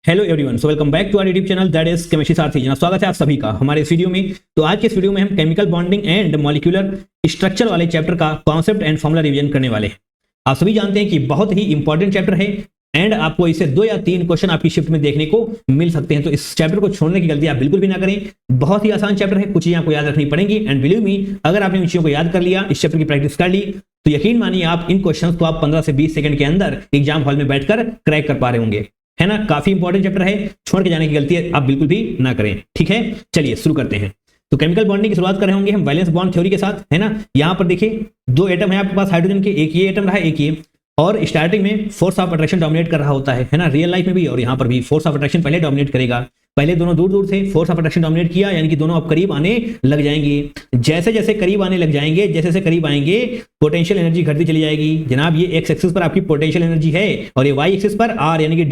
Hello everyone, so welcome back to our YouTube channel that is chemistry Sarathi. जनाब स्वागत है आप सभी का हमारे इस वीडियो में। तो आज के इस वीडियो में हम chemical bonding and molecular structure वाले चैप्टर का कॉन्सेप्ट एंड फॉर्मूला रिवीजन करने वाले हैं। आप सभी जानते हैं कि बहुत ही इंपॉर्टेंट चैप्टर है एंड आपको इसे 2 या 3 क्वेश्चन आपकी शिफ्ट में देखने को मिल सकते हैं। तो इस चैप्टर को छोड़ने की गलती आप बिल्कुल भी ना करें। बहुत ही आसान चैप्टर है, कुछ चीजें आपको याद रखनी पड़ेंगी एंड बिलीव मी, अगर आपने इन चीजों को याद कर लिया, इस चैप्टर की प्रैक्टिस कर ली, तो यकीन मानिए आप इन क्वेश्चंस को आप 15 से 20 सेकंड के अंदर एग्जाम हॉल में बैठकर क्रैक कर पा रहे होंगे, है ना। काफी इंपॉर्टेंट चैप्टर है, छोड़ के जाने की गलती आप बिल्कुल भी ना करें। ठीक है, चलिए शुरू करते हैं। तो केमिकल बॉन्डिंग की शुरुआत कर रहे होंगे हम वैलेंस बॉन्ड थ्योरी के साथ, है ना। यहाँ पर देखिए 2 एटम है आपके पास हाइड्रोजन के, एक ये एटम रहा एक ये, और स्टार्टिंग में फोर्स ऑफ अट्रैक्शन डोमिनेट कर रहा होता है ना, रियल लाइफ में भी और यहाँ पर भी फोर्स ऑफ अट्रैक्शन पहले डोमिनेट करेगा। पहले दोनों दूर दूर थे, फोर्स ऑफ अट्रैक्शन डोमिनेट किया, यानी कि दोनों अब करीब आने लग जाएंगे। जैसे जैसे करीब आने लग जाएंगे, जैसे जैसे करीब आएंगे, पोटेंशियल एनर्जी घटती चली जाएगी। जनाब ये एक्स एक्सिस पर आपकी पोटेंशियल एनर्जी है और ये वाई एक्सिस पर आर यानी कि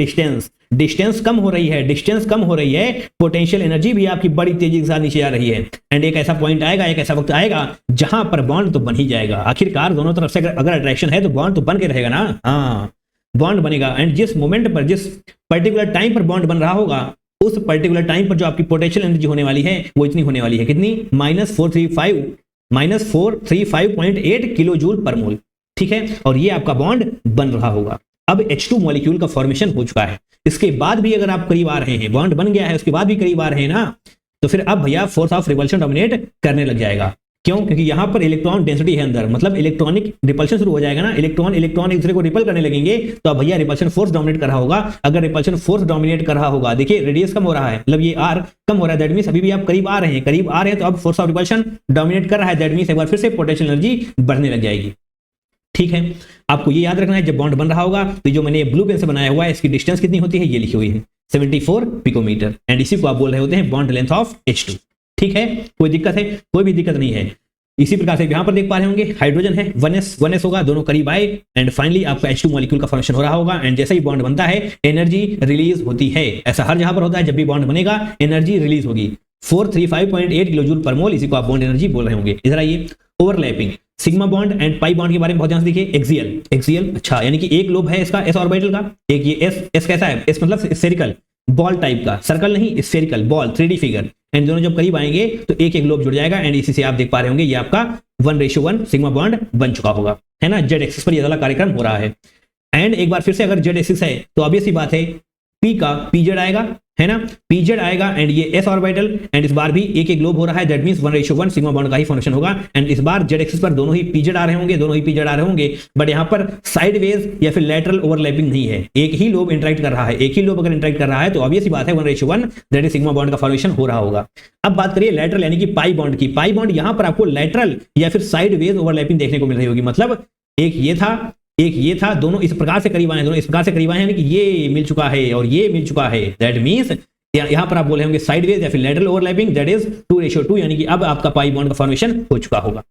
डिस्टेंस कम हो रही है, डिस्टेंस कम हो रही है, पोटेंशियल एनर्जी भी आपकी बड़ी तेजी के साथ नीचे आ रही है। एंड एक ऐसा पॉइंट आएगा, एक ऐसा वक्त आएगा जहां पर बॉन्ड तो बन ही जाएगा। आखिरकार दोनों तरफ से अगर अट्रैक्शन है तो बॉन्ड तो बन के रहेगा ना। हाँ, बॉन्ड बनेगा एंड जिस मोमेंट पर, जिस पर्टिकुलर टाइम पर बॉन्ड बन रहा होगा, उस पर्टिकुलर टाइम पर जो आपकी पोटेंशियल एनर्जी होने वाली है वो इतनी होने वाली है, कितनी? -435.8 किलो जूल पर मोल। ठीक है, और ये आपका बॉन्ड बन रहा होगा। अब H2 मॉलिक्यूल का फॉर्मेशन हो चुका है। इसके बाद भी अगर आप करीब आ रहे हैं, बॉन्ड बन गया है, उसके बाद भी करीब आ रहे हैं ना, तो फिर अब भैया फोर्स ऑफ रिपल्शन डोमिनेट करने लग जाएगा। क्यों? क्योंकि यहां पर इलेक्ट्रॉन डेंसिटी है अंदर, मतलब इलेक्ट्रॉनिक रिपल्शन शुरू हो जाएगा ना। इलेक्ट्रॉन एक दूसरे को रिपल करने लगेंगे, तो अब भैया रिपल्शन फोर्स डोमिनेट कर रहा होगा। अगर रिपल्शन फोर्स डोमिनेट कर रहा होगा, देखिए रेडियस कम हो रहा है, मतलब ये आर कम हो रहा है, दैट मींस अभी भी आप करीब आ रहे हैं, तो अब फोर्स ऑफ रिपल्शन डोमिनेट कर रहा है, दैट मींस एक बार फिर से पोटेंशियल एनर्जी बढ़ने लग जाएगी। ठीक है, आपको ये याद रखना है, जब बॉन्ड बन रहा होगा तो जो मैंने ब्लू पेन से बनाया हुआ है, इसकी डिस्टेंस कितनी होती है, ये लिखी हुई है 74 पिकोमीटर, एंड इसी को आप बोल रहे होते हैं बॉन्ड लेंथ ऑफ H2। ठीक है, कोई दिक्कत है? कोई भी दिक्कत नहीं है। इसी प्रकार से यहां पर देख पा रहे होंगे हाइड्रोजन है, 1s होगा, दोनों करीब आए एंड फाइनली आपका H2 मॉलिक्यूल का फॉर्मेशन हो रहा होगा। एंड जैसे ही बॉन्ड बनता है एनर्जी रिलीज होती है। ऐसा हर जहां पर होता है, जब भी बॉन्ड बनेगा एनर्जी रिलीज होगी, 435.8 किलो जूल पर मोल, इसी को आप बॉन्ड एनर्जी बोल रहे होंगे। इधर आइए, overlapping sigma bond and pi bond के बारे में बहुत ध्यान से देखिए। एक्सियल, अच्छा, यानी कि एक लोब है इसका s ऑर्बिटल का, एक ये s कैसा है, s मतलब स्फेरिकल बॉल टाइप का, सर्कल नहीं, spherical ball, 3D figure. And दोनों जब करीब आएंगे तो एक एक लोब जुड़ जाएगा एंड इसी से आप देख पा रहे होंगे ये आपका 1:1 सिग्मा बॉन्ड बन चुका होगा, है ना। जेड एक्सिस पर ये वाला कार्यक्रम हो रहा है। एंड एक बार फिर से अगर जेड एक्सिस है तो ऑब्वियस सी बात है पी का पीजेड आएगा, है ना, पीजेड आएगा एंड ये s ऑर्बिटल, एंड इस बार भी एक एक ग्लोब हो रहा है, दैट मींस 1:1 सिग्मा बॉन्ड का ही फॉर्मेशन होगा। एंड इस बार जेड एक्सिस पर दोनों ही पीजेड आ रहे होंगे, बट यहाँ पर साइडवेज या फिर लैटरल ओवरलैपिंग नहीं है, एक ही लोब इंटरेक्ट कर रहा है। एक ही लोब अगर इंटरेक्ट कर रहा है तो ऑब्वियस ही बात है 1:1 दैट इज सिग्मा बॉन्ड का फॉर्मेशन हो रहा होगा। अब बात करिए लैटरल यानी कि पाई बॉन्ड की। पाई बॉन्ड यहाँ पर आपको लैटरल या फिर साइडवेज ओवरलैपिंग देखने को मिल रही होगी, मतलब एक ये था, दोनों इस प्रकार से करीब आए, यानी कि ये मिल चुका है और ये मिल चुका है, दैट मींस यहां पर आप बोले होंगे साइडवेज या फिर लैटरल ओवरलैपिंग, दैट इज 2:2, यानी कि अब आपका पाई बॉन्ड का फॉर्मेशन हो चुका होगा।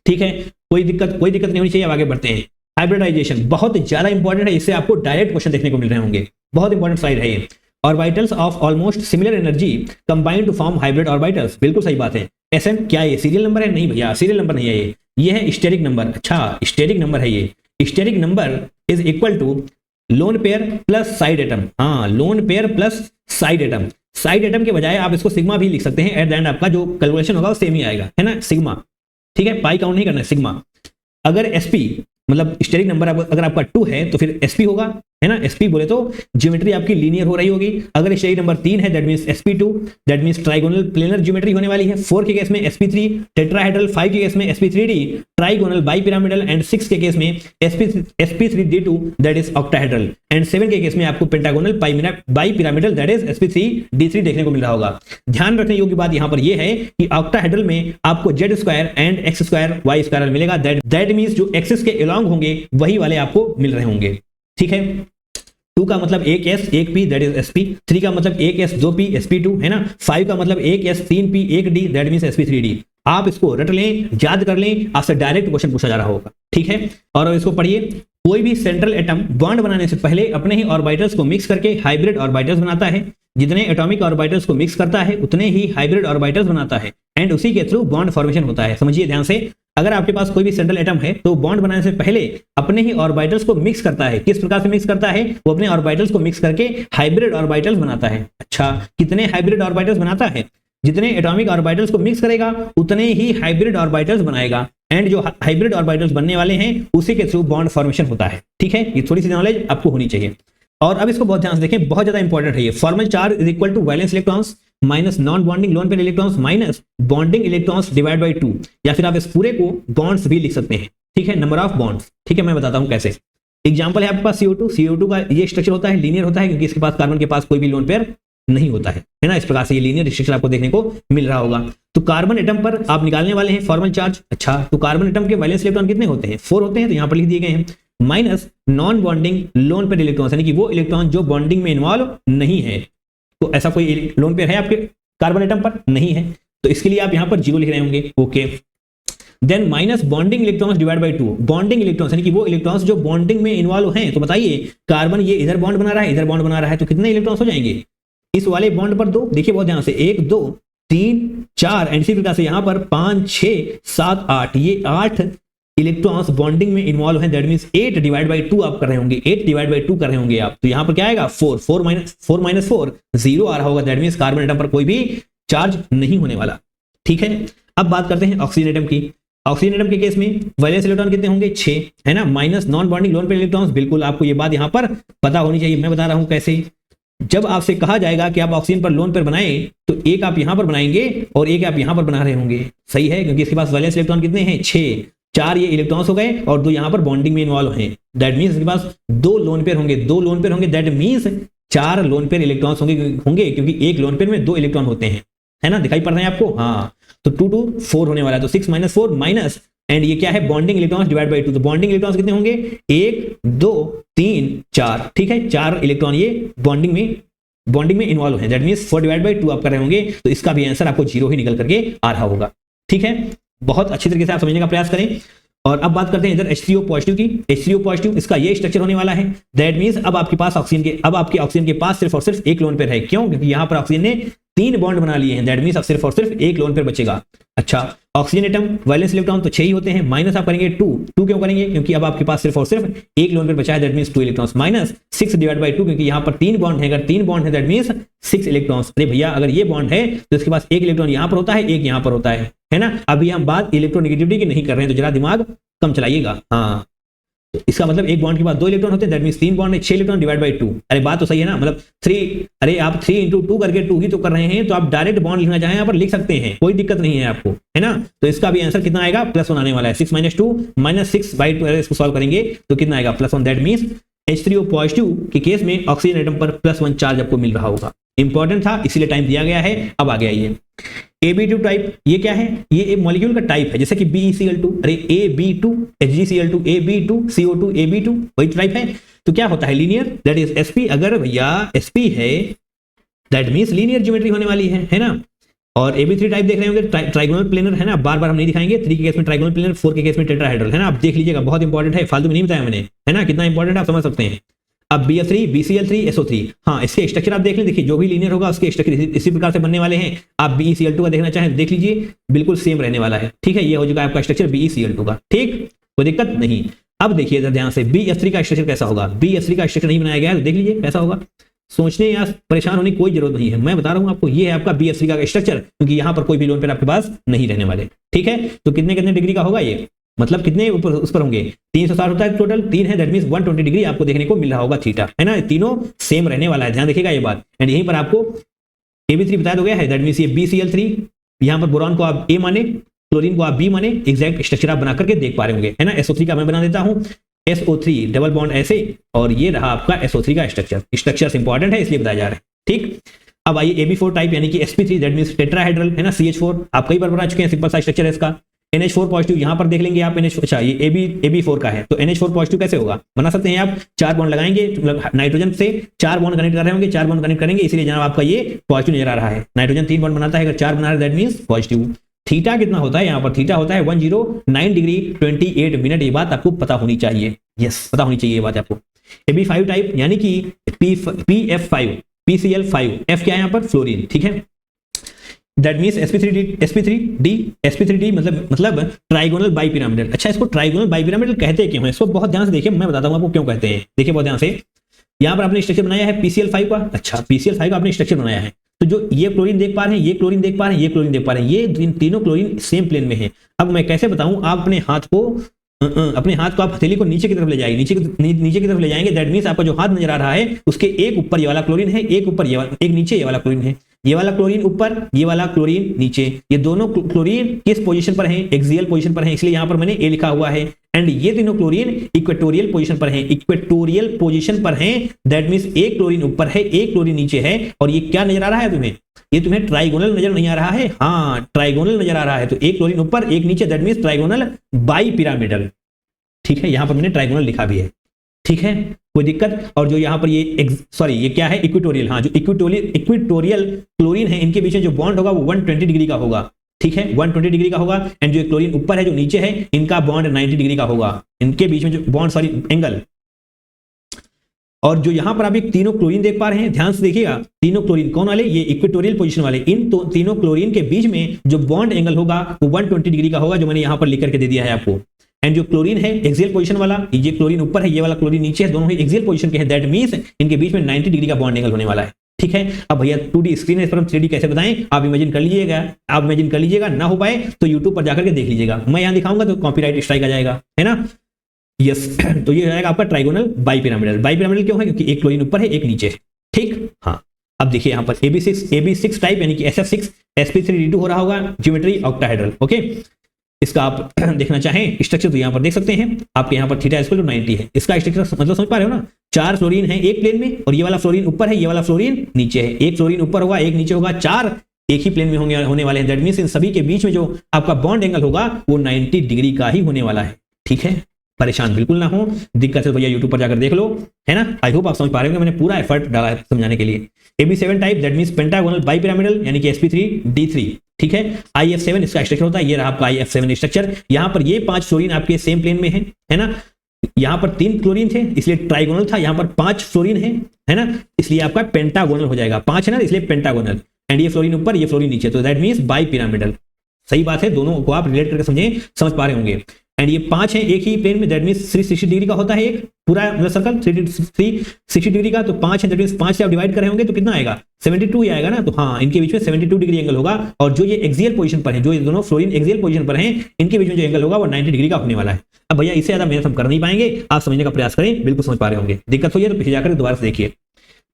ठीक है, कोई दिक्कत नहीं होनी चाहिए। अब आगे बढ़ते हैं। हाइब्रिडाइजेशन बहुत ज्यादा इंपॉर्टेंट है, इससे आपको डायरेक्ट क्वेश्चन देखने को मिल रहे होंगे, बहुत इंपॉर्टेंट स्लाइड है ये। Orbitals of almost similar energy combine to form hybrid orbitals, बिल्कुल सही बात है। Sn क्या ये सीरियल नंबर है? नहीं भैया, सीरियल नंबर नहीं है ये है स्टेरिक नंबर। अच्छा, स्टेरिक नंबर है ये। Steric number is equal to lone pair plus side atom. हाँ, lone pair plus side atom. Side atom के बजाय आप इसको सिग्मा भी लिख सकते हैं, एट द एंड आपका जो कैलकुलेशन होगा वो सेम ही आएगा, है ना, सिग्मा। ठीक है, पाई काउंट नहीं करना है, सिग्मा। अगर sp मतलब स्टेरिक नंबर अगर आपका 2 है तो फिर sp होगा, है ना। sp बोले तो ज्योमेट्री आपकी लीनियर हो रही होगी। अगर स्टेरिक नंबर 3 है that means sp2, that means trigonal planar geometry होने वाली है। 4 के केस में sp3 टेट्राहेड्रल, 5 के केस में sp3d ट्राइगोनल बाइपिरामिडल, एंड 6 के केस में sp3d2 that is octahedral, and 7 के केस में आपको pentagonal bipyramidal that is sp3d3 देखने को मिल रहा होगा। ध्यान रखने योग्य बात यहां पर यह है कि ऑक्टाहेड्रल में आपको z² एंड x² मिलेगा, दैट मींस जो एक्सिस के अलॉन्ग होंगे वही वाले आपको मिल रहे होंगे। ठीक है, 2 का मतलब 1s 1p that is sp, 3 का मतलब 1s 2p sp2, है ना, 5 का मतलब 1s 3p 1d that means sp3d। आप इसको रट लें, याद कर लें, आपसे डायरेक्ट क्वेश्चन पूछा जा रहा होगा। ठीक है, और इसको पढ़िए। कोई भी सेंट्रल एटम बॉन्ड बनाने से पहले अपने ही ऑर्बिटल्स को मिक्स करके हाइब्रिड ऑर्बिटल्स बनाता है। जितने एटॉमिक ऑर्बिटल्स को मिक्स करता है उतने ही हाइब्रिड ऑर्बिटल्स बनाता है, एंड उसी के थ्रू बॉन्ड फॉर्मेशन होता है। समझिए ध्यान से, अगर आपके पास कोई भी सेंट्रल एटम है तो बॉन्ड बनाने से पहले अपने ही ऑर्बिटल्स को मिक्स करता है। किस प्रकार से मिक्स करता है? वो अपने ऑर्बिटल्स को मिक्स करके हाइब्रिड ऑर्बिटल्स बनाता है। अच्छा, कितने हाइब्रिड ऑर्बिटल्स बनाता है? जितने एटॉमिक ऑर्बिटल्स को मिक्स करेगा उतने ही हाइब्रिड ऑर्बिटल्स बनाएगा, एंड जो हाइब्रिड ऑर्बिटल्स बनने वाले हैं उसी के थ्रू बॉन्ड फॉर्मेशन होता है। ठीक है, ये थोड़ी सी नॉलेज आपको होनी चाहिए। और अब इसको बहुत ध्यान से देखें, बहुत ज्यादा इंपॉर्टेंट है ये। Formal charge is equal to valence electrons minus non bonding lone pair electrons minus bonding electrons divide by 2, या फिर आप इस पूरे को बॉन्ड्स भी लिख सकते हैं। ठीक है, नंबर ऑफ बॉन्ड्स। ठीक है, मैं बताता हूं कैसे। एग्जांपल है आपके पास CO2 का ये स्ट्रक्चर होता है, लीनियर होता है, क्योंकि इसके पास कार्बन के पास कोई भी लोन पेयर नहीं होता है ना। इस प्रकार से ये लीनियर स्ट्रक्चर आपको देखने को मिल रहा होगा। तो कार्बन एटम पर आप निकालने वाले हैं फॉर्मल चार्ज। अच्छा, तो कार्बन एटम के वैलेंस इलेक्ट्रॉन कितने होते हैं? 4 होते हैं, तो यहाँ पर लिख दिए गए हैं। Minus non bonding lone pair electron, यानी कि वो इलेक्ट्रॉन जो बॉन्डिंग में इन्वॉल्व नहीं है। तो ऐसा कोई लोन पेयर है आपके कार्बन एटम पर? नहीं है, तो इसके लिए आप यहाँ पर 0 लिख रहे होंगे। Okay, then minus bonding electrons divide by 2। Bonding electrons यानी कि वो इलेक्ट्रॉन्स जो बॉन्डिंग में इन्वॉल्व हैं। तो बताइए, कार्बन ये इधर बॉन्ड बना रहा है, इधर बॉन्ड बना रहा है, तो कितने इलेक्ट्रॉन्स हो जाएंगे? इस वाले बॉन्ड पर 2, देखिए बहुत ध्यान से, 1 2 3 4, एंड इसी प्रकार से यहाँ पर 5 6 7 8, ये 8 इलेक्ट्रॉन्स बॉन्डिंग में इन्वॉल्व हैं। दैट मींस 8 डिवाइड बाई 2 आप कर रहे होंगे, 8 डिवाइड बाई 2 कर रहे होंगे आप। तो यहाँ पर क्या आएगा? 4 माइनस 4 0 आ रहा होगा। दैट मींस कार्बन एटम पर कोई भी चार्ज नहीं होने वाला। ठीक है, अब बात करते हैं ऑक्सीजन एटम की। ऑक्सीजन एटम के केस में वैलेंस इलेक्ट्रॉन कितने होंगे? 6, है ना। Minus non bonding lone pair electrons, बिल्कुल आपको ये बात यहाँ पर पता होनी चाहिए। मैं बता रहा हूं कैसे। जब आपसे कहा जाएगा कि आप ऑक्सीजन पर लोन पेयर बनाएं, तो एक आप यहां पर बनाएंगे और एक आप यहां पर बना रहे होंगे। सही है, क्योंकि इसके पास वैलेंस इलेक्ट्रॉन कितने हैं? 6, 4 ये इलेक्ट्रॉन्स हो गए और 2 यहां पर बॉन्डिंग में इन्वॉल्व हैं। दैट मींस इसके पास 2 लोन पेयर होंगे, 2 लोन पेयर होंगे। That means 4 loan pair electrons होंगे, क्योंकि एक लोन पेयर में 2 इलेक्ट्रॉन होते हैं, है ना। दिखाई पड़ रहे हैं आपको? हाँ, तो 2 2 4 होने वाला है। तो 6 माइनस 4 माइनस, एंड ये क्या है? Bonding electrons divide by 2। तो बॉन्डिंग इलेक्ट्रॉन्स कितने होंगे? 1 2 3 4। ठीक है, 4 इलेक्ट्रॉन ये बॉन्डिंग में इन्वॉल्व है। दैट मींस 4 डिवाइड बाई 2 आप कर रहे होंगे, तो इसका भी आंसर आपको 0 ही निकल करके आ रहा होगा। ठीक है, बहुत अच्छी तरीके से आप समझने का प्रयास करें। और अब बात करते हैं इधर H3O पॉजिटिव की। H3O पॉजिटिव, इसका ये स्ट्रक्चर होने वाला है। दैट मींस अब आपके ऑक्सीजन के पास सिर्फ और सिर्फ एक लोन पेयर है। क्यों? क्योंकि यहां पर ऑक्सीजन ने 3 बॉन्ड बना लिए हैं। दैट मींस अब सिर्फ और सिर्फ एक लोन पेयर बचेगा। अच्छा, ऑक्सीजन एटम वैलेंस इलेक्ट्रॉन तो 6 ही होते हैं, माइनस आप करेंगे 2 क्यों करेंगे? क्योंकि अब आपके पास सिर्फ और सिर्फ एक लोन पेयर बचा है। That means 2 electrons minus 6 divide by 2, क्योंकि यहां पर 3 बॉन्ड है। अगर 3 बॉन्ड है दैट मींस 6 इलेक्ट्रॉन्स। अरे भैया, अगर ये बॉन्ड है तो इसके पास एक इलेक्ट्रॉन यहां पर होता है, एक यहां पर होता है ना। अभी हम बात इलेक्ट्रोनेगेटिविटी की नहीं कर रहे हैं, तो जरा दिमाग कम चलाइएगा। हाँ, तो इसका मतलब एक बॉन्ड के बाद 2 इलेक्ट्रॉन होते हैं। दैट मींस 3 बॉन्ड है, 6 इलेक्ट्रॉन डिवाइड बाई 2। अरे बात तो सही है ना, मतलब 3, अरे आप 3 इंटू 2 करके 2 ही तो कर रहे हैं, तो आप डायरेक्ट बॉन्ड लिखना चाहें यहाँ पर लिख सकते हैं, कोई दिक्कत नहीं है आपको, है ना। तो इसका भी आंसर कितना आएगा? +1 आने वाला है। 6 माइनस 2 माइनस 6 बाई 2, अगर इसको सॉल्व करेंगे तो कितना आएगा? +1। दैट मींस H3O पॉजिटिव के केस में ऑक्सीजन एटम पर +1 चार्ज आपको मिल रहा होगा। इंपॉर्टेंट था, इसीलिए टाइम दिया गया है। अब आ गया ये AB2 टाइप। ये क्या है? ये एक मॉलिक्यूल का टाइप है, जैसे कि BeCl2, अरे AB2 HgCl2 AB2 CO2 AB2, वही टाइप है। तो क्या होता है? Linear, that is sp। अगर भैया sp है दैट मींस लीनियर ज्योमेट्री होने वाली है ना। और AB3 टाइप देख रहे होंगे, ट्राइगोनल प्लेनर, है ना। बार बार हम नहीं दिखाएंगे। 3 के केस में ट्राइगोनल प्लेनर, 4 के केस में टेट्राहेड्रल, है ना। आप देख लीजिएगा, बहुत इंपॉर्टेंट है, फालतू में नहीं बताया मैंने, है ना। कितना इंपॉर्टेंट आप समझ सकते हैं। अब BF3 BCl3 SO3, हाँ, इसके स्ट्रक्चर आप देख लें। देखिए, जो भी लीनियर होगा उसके स्ट्रक्चर इसी प्रकार से बनने वाले हैं। आप BeCl2 का देखना चाहें देख लीजिए, बिल्कुल सेम रहने वाला है। ठीक है, ये हो जाएगा आपका स्ट्रक्चर BeCl2 का। ठीक, कोई दिक्कत नहीं। अब देखिए इधर ध्यान से, BF3 का स्ट्रक्चर कैसा होगा? BF3 का स्ट्रक्चर नहीं बनाया गया है, तो देख लीजिए कैसा होगा। सोचने या परेशान होने की कोई जरूरत नहीं है, मैं बता रहा हूं आपको। ये है आपका BF3 का स्ट्रक्चर, क्योंकि यहां पर कोई भी लोन पेयर आपके पास नहीं रहने वाले। ठीक है, तो कितने कितने डिग्री का होगा ये? मतलब कितने ऊपर उस पर होंगे? 360 होता है टोटल, 3 है। दैट मींस 120 डिग्री आपको देखने को मिल रहा होगा थीटा, है ना। तीनों सेम रहने वाला है, ध्यान देखिएगा ये बात। एंड यहीं पर आपको AB3 बताया तो गया है। दैट मींस ये BCl3, यहां पर बोरॉन को आप A माने, क्लोरीन को आप B माने। एग्जैक्ट स्ट्रक्चर आप बना करके देख पा रहे होंगे, है ना। SO3 का मैं बना देता हूं, SO3 डबल बॉन्ड ऐसे, और ये रहा आपका SO3 का स्ट्रक्चर। स्ट्रक्चर इंपॉर्टेंट है इसलिए बताया जा रहा है। ठीक, अब आइए AB4 टाइप, यानी कि sp3, दैट मींस टेट्राहेड्रल, है ना। CH4 आप कई बार बना चुके हैं, सिंपल सा स्ट्रक्चर है इसका। NH4 पॉजिटिव, यहां पर देख लेंगे आप NH, अच्छा ये AB4 का है, तो NH4 पॉजिटिव कैसे होगा? बना सकते हैं आप। 4 बॉन्ड लगाएंगे, मतलब नाइट्रोजन से 4 बॉन्ड कनेक्ट कर रहे होंगे, 4 बॉन्ड कनेक्ट करेंगे, इसलिए जनाब आपका ये पॉजिटिव नजर आ रहा है। नाइट्रोजन 3 बॉन्ड बनाता है, अगर 4 बना रहा है दैट मींस पॉजिटिव। थीटा कितना होता है? यहाँ पर थीटा होता है 109 डिग्री 28 मिनट। ये बात आपको पता होनी चाहिए, यस, पता होनी चाहिए ये बात आपको। AB5 टाइप, यानी कि PF5 PCl5, F क्या है यहाँ पर? फ्लोरीन। ठीक है, दैट मींस sp3d मतलब ट्राइगोनल बाइपिरामिडल। अच्छा, इसको ट्राइगोनल बाइपिरामिडल कहते क्यों हैं? इसको बहुत ध्यान से देखिए, मैं बताता हूं आपको क्यों कहते हैं। देखिए बहुत ध्यान से, यहां पर आपने स्ट्रक्चर बनाया है PCl5 का। अच्छा, PCl5 का आपने स्ट्रक्चर बनाया है, तो जो ये क्लोरीन देख पा रहे हैं, ये क्लोरीन देख पा रहे हैं, ये क्लोरीन देख पा रहे हैं, ये तीनों क्लोरीन सेम प्लेन में है। अब मैं कैसे बताऊं, आप अपने हाथ को आप हथेली को नीचे की तरफ ले जाएंगे, नीचे की तरफ ले जाएंगे। दैट मींस आपका जो हाथ नजर आ रहा है उसके एक ऊपर ये वाला क्लोरीन है, एक ऊपर एक नीचे ये वाला क्लोरीन है। ये वाला क्लोरीन ऊपर, ये वाला क्लोरीन नीचे। ये दोनों क्लोरीन किस पोजीशन पर हैं? एक्सियल पोजीशन पर हैं, इसलिए यहां पर मैंने ए लिखा हुआ है। एंड ये तीनों क्लोरीन इक्वेटोरियल पोजीशन पर हैं, इक्वेटोरियल पोजीशन पर हैं। दैट मींस एक क्लोरीन ऊपर है, एक क्लोरीन नीचे है। और ये क्या नजर आ रहा है तुम्हें? ये तुम्हें ट्राइगोनल नजर नहीं आ रहा है? हाँ, ट्राइगोनल नजर आ रहा है। तो एक क्लोरीन ऊपर, एक नीचे, दैट मींस ट्राइगोनल बाइपिरामिडल। ठीक है, यहां पर मैंने ट्राइगोनल लिखा भी है। ठीक है, कोई दिक्कत? और जो यहां पर ये क्या है? इक्वेटोरियल। हाँ, जो इक्वेटोरियल क्लोरीन है, इनके बीच में जो बॉन्ड होगा वो 120 डिग्री का होगा। ठीक है, 120 डिग्री का होगा। एंड जो क्लोरीन ऊपर है, जो नीचे है, इनका बॉन्ड 90 डिग्री का होगा। इनके बीच में जो बॉन्ड एंगल। और जो यहां पर आप एक तीनों क्लोरीन देख पा रहे हैं, ध्यान से देखिएगा, तीनों क्लोरीन कौन वाले? ये इक्वेटोरियल पोजीशन वाले। इन तीनों क्लोरीन के बीच में जो बॉन्ड एंगल होगा वो 120 डिग्री का होगा, जो मैंने यहां पर लिख करके दे दिया है आपको। एंड जो क्लोरीन है एक्सियल पोजीशन वाला, ये क्लोरीन ऊपर है, ये वाला क्लोरीन नीचे है, दोनों ही एक्सियल पोजीशन के हैं। दैट मींस इनके बीच में 90 डिग्री का बॉन्ड एंगल होने वाला है। ठीक है, अब भैया 2D स्क्रीन है, इस पर हम 3D कैसे बताएं? आप इमेजिन कर लीजिएगा। ना हो पाए तो यूट्यूब पर जाकर के देख लीजिएगा। मैं यहां दिखाऊंगा तो कॉपीराइट स्ट्राइक आ जाएगा, है ना? यस तो ये हो जाएगा आपका ट्राइगोनल बाइपिरामिडल। बाइपिरामिडल क्यों है? क्योंकि एक क्लोरीन ऊपर है, एक नीचे है। ठीक, हाँ। अब देखिए यहां पर AB6 टाइप यानी कि SF6 sp3d2 हो रहा होगा, ज्योमेट्री ऑक्टाहेड्रल। ओके, इसका आप देखना चाहें स्ट्रक्चर तो यहां पर देख सकते हैं। आपके यहां पर थीटा इक्वल टू 90 है। इसका स्ट्रक्चर मतलब समझ पा रहे हो ना? 4 फ्लोरीन है एक प्लेन में, और ये वाला फ्लोरीन ऊपर है, ये वाला फ्लोरीन नीचे है। एक फ्लोरीन ऊपर होगा, एक नीचे होगा, 4 एक ही प्लेन में होने वाले हैं। दैट मींस इन सभी के बीच में जो आपका बॉन्ड एंगल होगा वो 90 डिग्री का ही होने वाला है। ठीक है, परेशान बिल्कुल ना हो, दिक्कत है भैया यूट्यूब पर जाकर देख लो, है ना? आई होप आप समझ पा रहे हो, मैंने पूरा एफर्ट डाला है समझाने के लिए। AB7 type that means pentagonal bipyramidal यानी कि sp3d3। ठीक है, IF7 इसका स्ट्रक्चर होता है। ये रहा आपका IF7 स्ट्रक्चर। यहां पर ये 5 फ्लोरीन आपके सेम प्लेन में है ना? यहां पर 3 क्लोरीन थे इसलिए ट्राइगोनल था, यहां पर 5 फ्लोरीन है ना? इसलिए आपका पेंटागोनल हो जाएगा। 5 है ना, इसलिए पेंटागोनल। एंड ये फ्लोरीन ऊपर, ये फ्लोरीन नीचे, तो दैट मींस बाइपिरामिडल। सही बात है, दोनों को आप रिलेट करके समझ पा रहे होंगे। एंड ये 5 है एक ही प्लेन में, दैट मींस 360 डिग्री का होता है एक पूरा मतलब सर्कल 360 डिग्री का। तो 5 है, दैट मींस 5 से आप डिवाइड कर रहे होंगे तो कितना आएगा? 72 ही आएगा ना? तो हाँ, इनके बीच में 72 डिग्री एंगल होगा। और जो ये एक्सियल पोजीशन पर है, जो ये दोनों फ्लोरीन एक्सियल पोजीशन पर हैं, इनके बीच में जो एंगल होगा वो 90 डिग्री का होने वाला है। अब भैया इससे ज्यादा मेहनत हम कर नहीं पाएंगे, आप समझने का प्रयास करें, बिल्कुल समझ पा रहे होंगे। दिक्कत हुई है तो पीछे जाकर दोबारा से देखिए।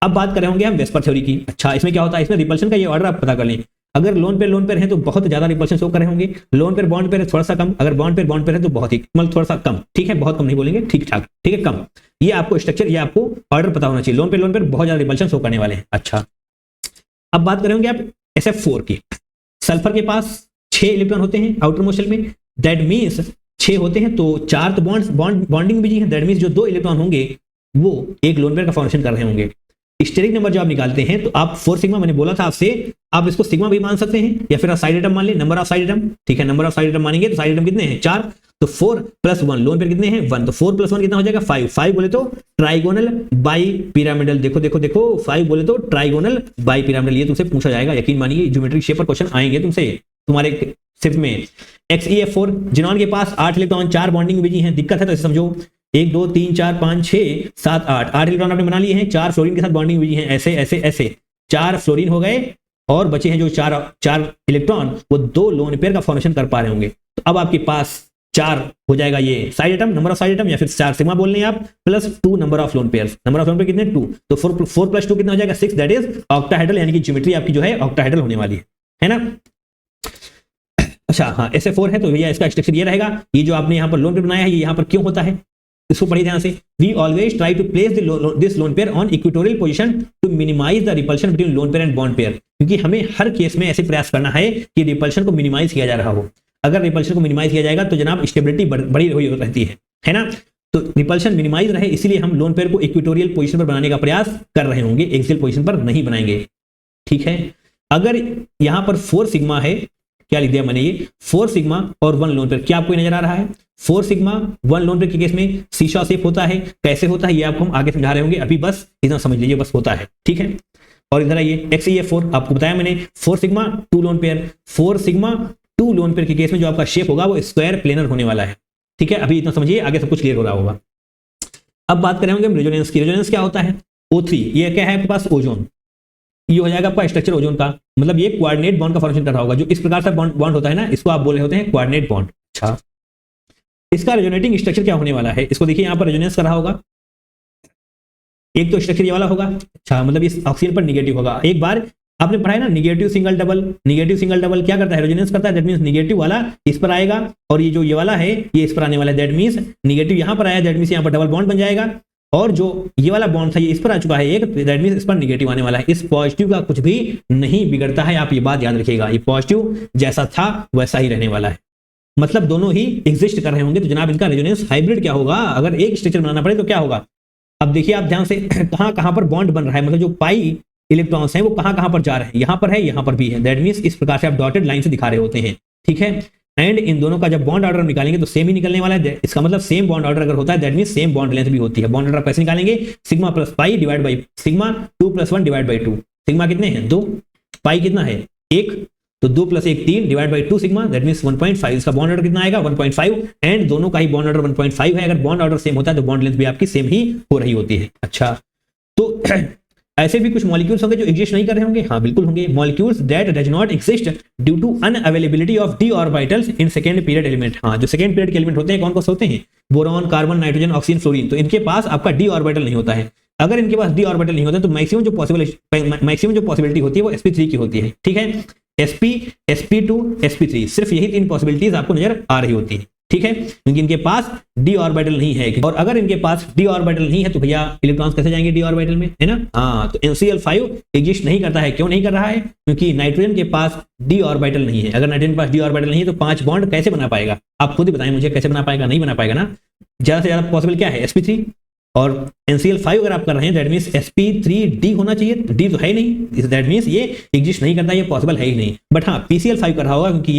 अब बात कर रहे होंगे हम वेस्पर थ्योरी की। अच्छा, इसमें क्या होता है? इसमें रिपल्शन का ये ऑर्डर आप पता कर लें। अगर लोन पेयर है तो बहुत ज्यादा रिपल्शन शो कर रहे होंगे, लोन पेयर बॉन्ड पेयर है थोड़ा सा कम, अगर बॉन्ड पेयर है तो बहुत ही मतलब थोड़ा सा कम। ठीक है, बहुत कम नहीं बोलेंगे, ठीक ठाक। ठीक है, कम। ये आपको स्ट्रक्चर, ये आपको ऑर्डर पता होना चाहिए। लोन पेयर बहुत ज्यादा रिपल्शन शो करने वाले हैं। अच्छा, अब बात करेंगे आप SF4 की। सल्फर के पास 6 इलेक्ट्रॉन होते हैं आउटर मोस्ट शेल में, दैट मींस 6 होते हैं तो 4 तो बॉन्डिंग बिजी है। दैट मींस जो 2 इलेक्ट्रॉन होंगे वो एक लोन पेयर का फॉर्मेशन कर रहे होंगे। स्टेरिक नंबर जो आप निकालते हैं तो आप 4 सिग्मा, मैंने बोला था आपसे, आप इसको सिग्मा भी मान सकते हैं या फिर आप साइड एटम मान लें, नंबर ऑफ साइड एटम। ठीक है, नंबर ऑफ साइड एटम मानेंगे तो साइड एटम कितने हैं? 4। तो 4 + 1, लोन पेयर कितने हैं? 1। तो 4 + 1 कितना हो जाएगा? 5। 5 बोले तो ट्राइगोनल बाइपिरामिडल। देखो 5 बोले तो ट्राइगोनल बाइपिरामिडल। ये तुमसे पूछा जाएगा, यकीन मानिए, ज्योमेट्रिक शेप पर क्वेश्चन आएंगे तुमसे तुम्हारे शिफ्ट में। XeF4 जिनॉन के पास 8 इलेक्ट्रॉन, 4 बॉन्डिंग बिजी हैं। दिक्कत है तो समझो 1 2 3 4 5 6 7 8 इलेक्ट्रॉन आपने बना लिए हैं, 4 फ्लोरीन के साथ बॉन्डिंग बिजी हैं। ऐसे 4 फ्लोरीन हो गए और बचे हैं जो 4 इलेक्ट्रॉन, वो 2 लोन पेयर का फॉर्मेशन कर पा रहे होंगे। तो अब आपके पास 4 हो जाएगा ये side atom, number of side atom, या फिर 4 सिग्मा बोल लें आप, +2 number of lone pair. Number of lone pair कितने? 2। तो 4 + 2 कितना हो जाएगा? 6। दैट इज ऑक्टाहेड्रल, यानी कि ज्योमेट्री आपकी जो है ऑक्टाहेड्रल होने वाली है ना? अच्छा, हाँ, SF4 है तो भैया इसका स्ट्रक्चर ये रहेगा। ये जो आपने यहाँ पर लोन पेयर बनाया है, ये यहाँ पर क्यों होता है इसको पढ़िए ध्यान से। We always try to place this lone pair on equatorial position to minimize the repulsion between lone pair and bond pair, क्योंकि हमें हर केस में ऐसे प्रयास करना है कि रिपल्शन को मिनिमाइज किया जा रहा हो। अगर रिपल्शन को मिनिमाइज किया जाएगा तो जनाब स्टेबिलिटी बड़ी हुई रहती है ना? तो रिपल्शन मिनिमाइज रहे, इसलिए हम लोन पेयर को इक्वेटोरियल पोजीशन पर बनाने का प्रयास कर रहे होंगे, एक्सियल पोजीशन पर नहीं बनाएंगे। ठीक है, अगर यहां पर 4 सिग्मा है, क्या लिख दिया मैंने? ये 4 सिग्मा और 1 लोन पेयर, क्या आपको नजर आ रहा है? 4 सिग्मा 1 लोन पेयर के केस में सीशॉ शेप होता है। कैसे होता है ये आपको हम आगे समझा रहे होंगे, अभी बस इतना समझ लीजिए, बस होता है। ठीक है, और इधर आइए XeF4, आपको बताया मैंने 4 sigma 2 lone pair, 4 sigma 2 lone pair के केस में जो आपका शेप होगा वो स्क्वायर प्लेनर होने वाला है। ठीक है, अभी इतना समझिए, आगे सब कुछ क्लियर हो रहा होगा। अब बात करें हम रेजोनेंस की। रेजोनेंस क्या होता है? O3, ये क्या है आपके पास? ओजोन। ये हो जाएगा आपका स्ट्रक्चर ओजोन का, मतलब ये कोऑर्डिनेट बॉन्ड का फॉर्मेशन कर रहा होगा। जो इस प्रकार से बॉन्ड होता है ना, इसको आप बोल रहे होते हैं कोऑर्डिनेट बॉन्ड। अच्छा, इसका रेजोनेटिंग स्ट्रक्चर क्या होने वाला है? इसको देखिए, यहाँ पर रेजोनेंस कर रहा होगा। एक तो स्ट्रक्चर ये वाला होगा। अच्छा, मतलब इस ऑक्सीजन पर निगेटिव होगा। एक बार आपने पढ़ा है ना, negative single double. Negative single double क्या करता है? रेजोनेंस करता है। दैट मींस निगेटिव वाला इस पर आएगा और ये जो ये वाला है ये इस पर आने वाला है। दैट मींस निगेटिव यहाँ पर आया, दैट मींस यहाँ पर डबल बॉन्ड बन जाएगा। और जो ये वाला बॉन्ड था ये इस पर आ चुका है एक, दैट मींस इस पर निगेटिव आने वाला है। इस पॉजिटिव का कुछ भी नहीं बिगड़ता है, आप ये बात याद रखिएगा। ये पॉजिटिव जैसा था वैसा ही रहने वाला है, मतलब दोनों ही एग्जिस्ट कर रहे होंगे। तो जनाब इनका रेजोनेंस हाइब्रिड क्या होगा? अगर एक स्ट्रक्चर बनाना पड़े तो क्या होगा? अब देखिए आप ध्यान से, कहां कहां पर बॉन्ड बन रहा है, मतलब जो पाई इलेक्ट्रॉन्स हैं वो कहां कहां पर जा रहे हैं। यहां पर है, यहां पर भी है। दैट मींस इस प्रकार से आप डॉटेड लाइन से दिखा रहे होते हैं। ठीक है, एंड इन दोनों का जब बॉन्ड ऑर्डर निकालेंगे तो सेम ही निकलने वाला है। इसका मतलब सेम बॉन्ड ऑर्डर अगर होता है that means same bond length भी होती है। बॉन्ड ऑर्डर कैसे निकालेंगे? Sigma plus pi divide by sigma 2 + 1 divide by 2। Sigma कितने हैं? 2, पाई कितना है? 1, तो 2 + 1 3 divide by 2 sigma, that means 1.5। इसका बॉन्ड ऑर्डर कितना आएगा? 1.5। एंड दोनों का ही बॉन्ड ऑर्डर 1.5 है। अगर बॉन्ड ऑर्डर सेम होता है तो बॉन्ड लेंथ भी आपकी सेम ही हो रही होती है। अच्छा, तो ऐसे भी कुछ मॉलिक्यूल्स होंगे जो एग्जिस्ट नहीं कर रहे होंगे। हाँ बिल्कुल होंगे। Molecules that does not exist due to unavailability of d orbitals in second period element. हाँ, जो सेकंड पीरियड के एलिमेंट होते हैं कौन कौन से होते हैं? Boron, carbon, nitrogen, oxygen, fluorine. तो इनके पास आपका डी ऑर्बिटल नहीं होता है। अगर इनके पास डी ऑर्बिटल नहीं होता तो मैक्सिमम जो पॉसिबिलिटी होती है वो sp3 की होती है। ठीक है, sp, sp2, sp3, सिर्फ यही 3 पॉसिबिलिटीज आपको नजर आ रही होती है। ठीक है, क्योंकि इनके पास डी ऑर्बिटल नहीं है। और अगर इनके पास डी ऑर्बिटल नहीं है तो भैया इलेक्ट्रॉन्स कैसे जाएंगे डी ऑर्बिटल में, है ना? हाँ, तो NCl5 एग्जिस्ट नहीं करता है। क्यों नहीं कर रहा है? क्योंकि नाइट्रोजन के पास डी ऑर्बिटल नहीं है। अगर नाइट्रोजन के पास डी ऑर्बिटल नहीं है तो 5 बॉन्ड कैसे बना पाएगा? आप खुद ही बताएं मुझे, कैसे बना पाएगा? नहीं बना पाएगा ना। ज्यादा से ज्यादा पॉसिबल क्या है? sp3। और NCl5 अगर आप कर रहे हैं दैट मींस sp3d होना चाहिए। डी तो है ही नहीं, दैट मींस ये एग्जिस्ट नहीं करता, ये पॉसिबल है ही नहीं। बट हाँ, PCl5 कर रहा होगा क्योंकि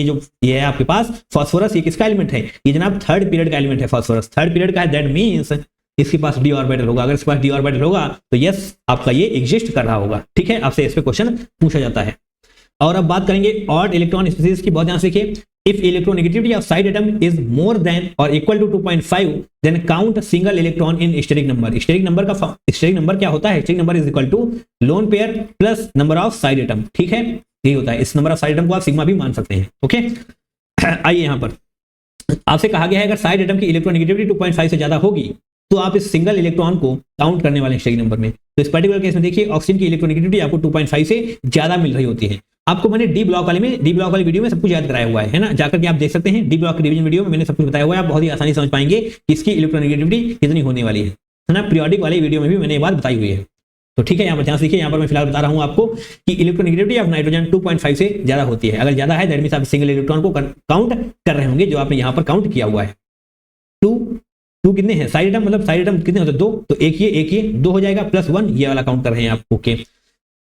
ये है आपके पास फास्फोरस। ये किसका एलिमेंट है? ये जनाब थर्ड पीरियड का एलिमेंट है फास्फोरस। थर्ड पीरियड का है, दैट मींस इसके पास डी ऑर्बिटल होगा। अगर इसके पास डी ऑर्बिटल होगा तो यस आपका ये एग्जिस्ट कर रहा होगा। ठीक है, आपसे इस पे क्वेश्चन पूछा जाता है। और अब बात करेंगे ऑड इलेक्ट्रॉन स्पीसीज की। बहुत ध्यान से देखिए, if electronegativity of side atom is more than or equal to 2.5 then count single electron in steric number। steric number क्या होता है? steric number is equal to lone pair plus number of side atom। ठीक है, यही होता है। इस number of side atom को आप सिग्मा भी मान सकते हैं। ओके, आइए यहां पर आपसे कहा गया है अगर साइड एटम की इलेक्ट्रोनेगेटिविटी 2.5 से ज्यादा होगी तो आप इस सिंगल इलेक्ट्रॉन को काउंट करने वाले स्टेरिक नंबर में। तो इस पर्टिकुलर केस में देखिए ऑक्सीजन की इलेक्ट्रोनेगेटिविटी आपको 2.5 से ज्यादा मिल रही होती है। आपको मैंने डी ब्लॉक वाली वीडियो में सब कुछ याद कराया हुआ है ना, जाकर के आप देख सकते हैं। डी ब्लॉक की रिवीजन वीडियो में मैंने सब कुछ बताया हुआ है। आप बहुत ही आसानी समझ पाएंगे कि इसकी इलेक्ट्रोनेगेटिविटी कितनी होने वाली है ना। पीरियोडिक वाली वीडियो में भी मैंने ये बात बताई हुई है। तो ठीक है, यहाँ पर ध्यान से देखिए। यहाँ पर मैं फिलहाल बता रहा हूँ आपको कि इलेक्ट्रोनेगेटिविटी ऑफ नाइट्रोजन 2.5 से ज्यादा होती है। अगर ज्यादा है दैट मींस आप सिंगल इलेक्ट्रॉन को काउंट कर रहे होंगे जो आपने यहाँ पर काउंट किया हुआ है। टू कितने हैं? साइड एटम, मतलब साइड एटम कितने होते हैं? 2, तो एक ये 2 हो जाएगा प्लस 1 ये वाला काउंट कर रहे हैं आप। Okay,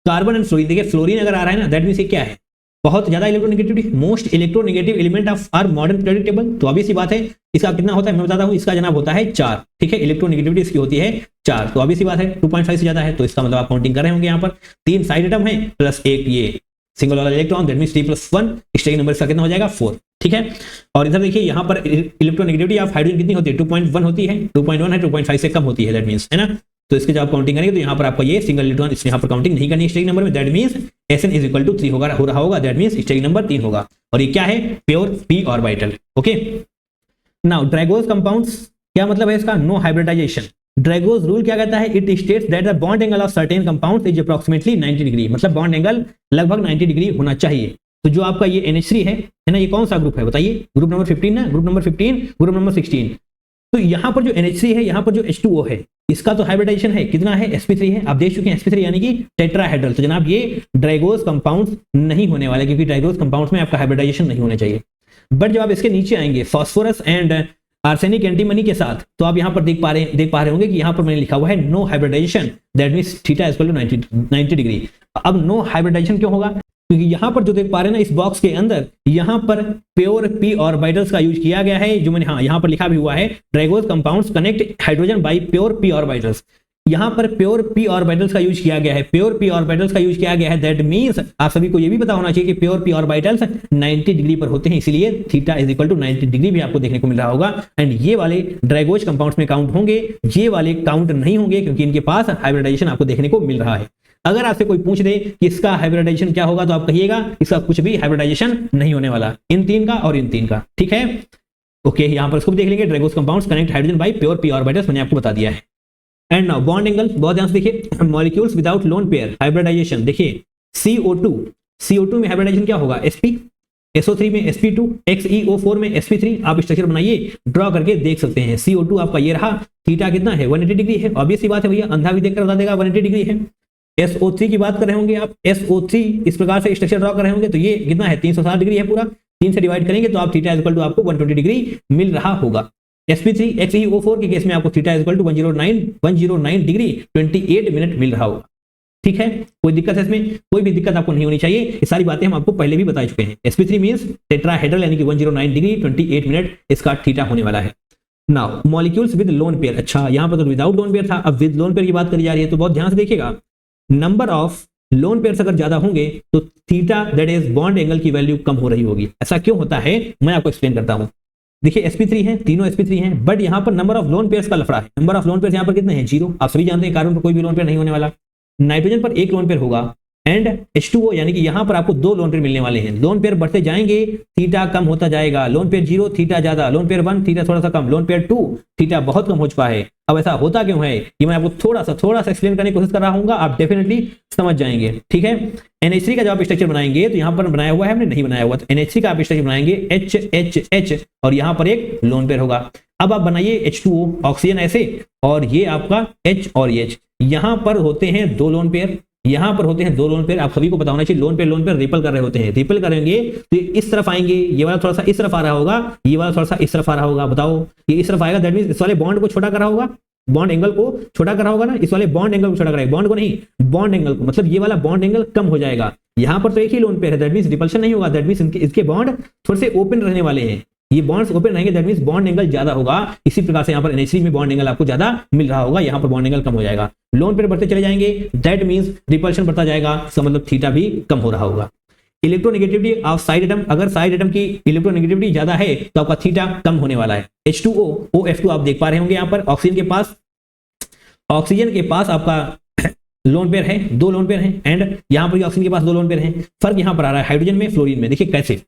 carbon and fluorine. देखिए फ्लोरीन अगर आ रहा है ना दैट मींस ये क्या है? बहुत ज्यादा electronegativity, most electronegative element of our modern periodic table. तो अभी सी बात है इसका कितना होता है मैं बताता हूँ। इसका जनाब होता है 4। ठीक है, इलेक्ट्रोनेगेटिविटी इसकी होती है 4। तो अभी सी बात है 2.5 से ज्यादा है तो इसका मतलब आप काउंटिंग कर रहे होंगे। यहाँ पर 3 साइड एटम है प्लस एक ये सिंगल वाला electron, that means 3+1। Steric number इसका कितना हो जाएगा? 4। ठीक है, और इधर देखिए यहाँ पर इलेक्ट्रोनेगेटिविटी ऑफ हाइड्रोजन कितनी होती है? 2.1 होती है। 2.1 है, 2.5 से कम होती है दैट मींस, है ना। तो इसके जब आप काउंटिंग करेंगे तो यहाँ पर आपका ये सिंगल इलेक्ट्रॉन इस यहाँ पर काउंटिंग नहीं करनी स्टेरिक नंबर में। That means Sn is equal to 3 हो रहा होगा। दैट मींस स्टेरिक नंबर 3 होगा। और ये क्या है? Pure p orbital. Okay, now Drago's compounds क्या मतलब है इसका? No hybridisation. ड्रैगोज रूल क्या कहता है? It states that the bond angle of certain compounds is approximately 90 degree. मतलब बॉन्ड एंगल लगभग 90 डिग्री होना चाहिए। तो जो आपका ये NH3 है ना, ये कौन सा ग्रुप है बताइए? ग्रुप नंबर 15 ना, ग्रुप नंबर 15, ग्रुप नंबर 16। तो यहाँ पर जो NH3 है, यहाँ पर जो H2O है, इसका तो हाइब्रिडाइजेशन है कितना है? sp3 है। आप देख चुके हैं sp3 यानी कि टेट्राहेड्रल। तो जनाब ये ड्रैगोज कंपाउंड्स नहीं होने वाले क्योंकि ड्रैगोज कंपाउंड्स में आपका हाइब्रिडाइजेशन नहीं होना चाहिए। बट जब आप इसके नीचे आएंगे फास्फोरस एंड आर्सेनिक एंटीमनी के साथ तो आप यहाँ पर देख पा रहे होंगे कि यहाँ पर मैंने लिखा हुआ है no hybridization. That means theta equal to 90 degree. अब नो हाइब्रिडाइजेशन क्यों होगा? क्योंकि यहाँ पर जो देख पा रहे हैं ना इस बॉक्स के अंदर, यहाँ पर प्योर p ऑर्बिटल्स का यूज किया गया है। जो मैंने यहाँ पर लिखा भी हुआ है, Drago's compounds connect hydrogen by pure p orbitals. यहां पर प्योर पी ऑर्बिटल्स का यूज किया गया है, प्योर पी ऑर्बिटल्स का यूज किया गया है। दैट मींस आप सभी को यह भी पता होना चाहिए कि प्योर पी ऑर्बिटल्स 90 डिग्री पर होते हैं, इसलिए theta is equal to 90 degree भी आपको देखने को मिल रहा होगा। एंड ये वाले ड्रैगोज कंपाउंड्स में काउंट होंगे, ये वाले काउंट नहीं होंगे क्योंकि इनके पास हाइब्रिडाइजेशन आपको देखने को मिल रहा है। अगर आपसे कोई पूछ दे कि इसका हाइब्रिडाइजेशन क्या होगा, तो आप कहिएगा इसका कुछ भी हाइब्रिडाइजेशन नहीं होने वाला, इन तीन का और इन तीन का, ठीक है। ओके, यहां पर इसको भी देख लेंगे। Drago's compounds connect hydrogen by pure P orbitals, मैंने आपको बता दिया है। एंड नाउ बॉन्ड एंगल, बहुत ध्यान से देखिए। Molecules without lone pair hybridization, देखिए CO2 में हाइब्रिडाइजेशन क्या होगा, sp, SO3 में sp2, XeO4 में sp3। आप स्ट्रक्चर बनाइए, ड्रॉ करके देख सकते हैं। CO2 आपका ये रहा, थीटा कितना है 180 डिग्री है, ऑब्वियस सी बात है भैया, अंधा भी देखकर बता देगा 180 डिग्री है। SO3 की बात कर रहे होंगे आप, SO3 इस प्रकार से स्ट्रक्चर ड्रॉ कर रहे होंगे तो ये कितना है 360 डिग्री है पूरा, 3 से डिवाइड करेंगे तो आप थीटा इक्वल टू आपको 120 डिग्री मिल रहा होगा। sp3 XeO4 के केस में आपको theta equal to 109 degree 28 minute मिल रहा होगा, ठीक है। कोई दिक्कत है इसमें, कोई भी दिक्कत आपको नहीं होनी चाहिए, ये सारी बातें हम आपको पहले भी बता चुके हैं। sp3 मींस टेट्राहेड्रल यानी कि 109 डिग्री 28 मिनट इसका थीटा होने वाला है। Now molecules with lone pair, अच्छा यहां पर तो विदाउट लोन पेयर था, अब विद लोन पेयर की बात करी जा रही है, तो बहुत ध्यान से देखिएगा। नंबर ऑफ लोन पेयर्स अगर ज्यादा होंगे तो theta that is bond angle की वैल्यू कम हो रही होगी। ऐसा क्यों होता है, मैं आपको एक्सप्लेन करता हूं। देखिए sp3 है, तीनों sp3 हैं, बट यहां पर नंबर ऑफ लोन पेयर्स का लफड़ा है। नंबर ऑफ लोन पेयर्स यहां पर कितने हैं, 0। आप सभी जानते हैं कार्बन पर कोई भी लोन पेयर नहीं होने वाला, नाइट्रोजन पर एक लोन पेयर होगा। एंड H2O यानी कि यहां पर आपको 2 लोन पेयर मिलने वाले हैं। लोन पेयर बढ़ते जाएंगे, थीटा कम होता जाएगा। लोन पेयर 0 थीटा ज्यादा, लोन पेयर 1 थीटा थोड़ा सा कम, लोन पेयर 2 थीटा बहुत कम हो चुका है। अब ऐसा होता क्यों है, ये मैं आपको थोड़ा सा एक्सप्लेन करने की कोशिश कर रहा हूँ, आप डेफिनेटली समझ जाएंगे, ठीक है। NH3 का जब आप स्ट्रक्चर बनाएंगे तो यहां पर बनाया हुआ है, हमने नहीं बनाया हुआ, तो NH3 का आप स्ट्रक्चर बनाएंगे HHH और यहां पर एक लोन पेयर होगा। अब आप बनाइए H2O, ऑक्सीजन ऐसे, और ये आपका H और H, यहां पर होते हैं 2 लोन पेयर, यहां पर होते हैं 2 लोन पेयर। आप सभी को पता होना चाहिए लोन पेयर रिपल कर रहे होते हैं, रिपल करेंगे तो इस तरफ आएंगे, ये वाला थोड़ा सा इस तरफ आ रहा होगा, ये वाला थोड़ा सा इस तरफ आ रहा होगा। बताओ ये इस तरफ आएगा, दैट मींस इस वाले बॉन्ड को छोटा कर रहा होगा, बॉन्ड एंगल को छोटा कर रहा होगा ना, इस वाले बॉन्ड एंगल को छोटा कराएगा, बॉन्ड को नहीं, बॉन्ड एंगल को, मतलब ये वाला बॉन्ड एंगल कम हो जाएगा। यहां पर तो एक ही लोन पेयर है, दैट मींस रिपल्शन नहीं होगा, दैट मींस इसके बॉन्ड थोड़े से ओपन रहने वाले हैं, ये बॉन्ड्स ओपन रहेंगे, दैट मींस बॉन्ड एंगल ज्यादा होगा। इसी प्रकार से यहां पर NH3 में बॉन्ड एंगल आपको ज्यादा मिल रहा होगा, यहां पर बॉन्ड एंगल कम हो जाएगा। लोन पेयर बढ़ते चले जाएंगे, दैट मींस रिपल्शन बढ़ता जाएगा, इसका मतलब थीटा भी कम हो रहा होगा। इलेक्ट्रोनेगेटिविटी ऑफ साइड एटम, अगर साइड एटम की इलेक्ट्रोनेगेटिविटी ज्यादा है तो आपका थीटा कम होने वाला है। H2O OF2 आप देख पा रहे होंगे, यहां पर ऑक्सीजन के पास आपका लोन पेयर है, 2 लोन पेयर हैं, एंड यहां पर ऑक्सीजन के पास 2 लोन पेयर हैं। फर्क यहां पर आ रहा है हाइड्रोजन में, फ्लोरीन में। देखिए कैसे,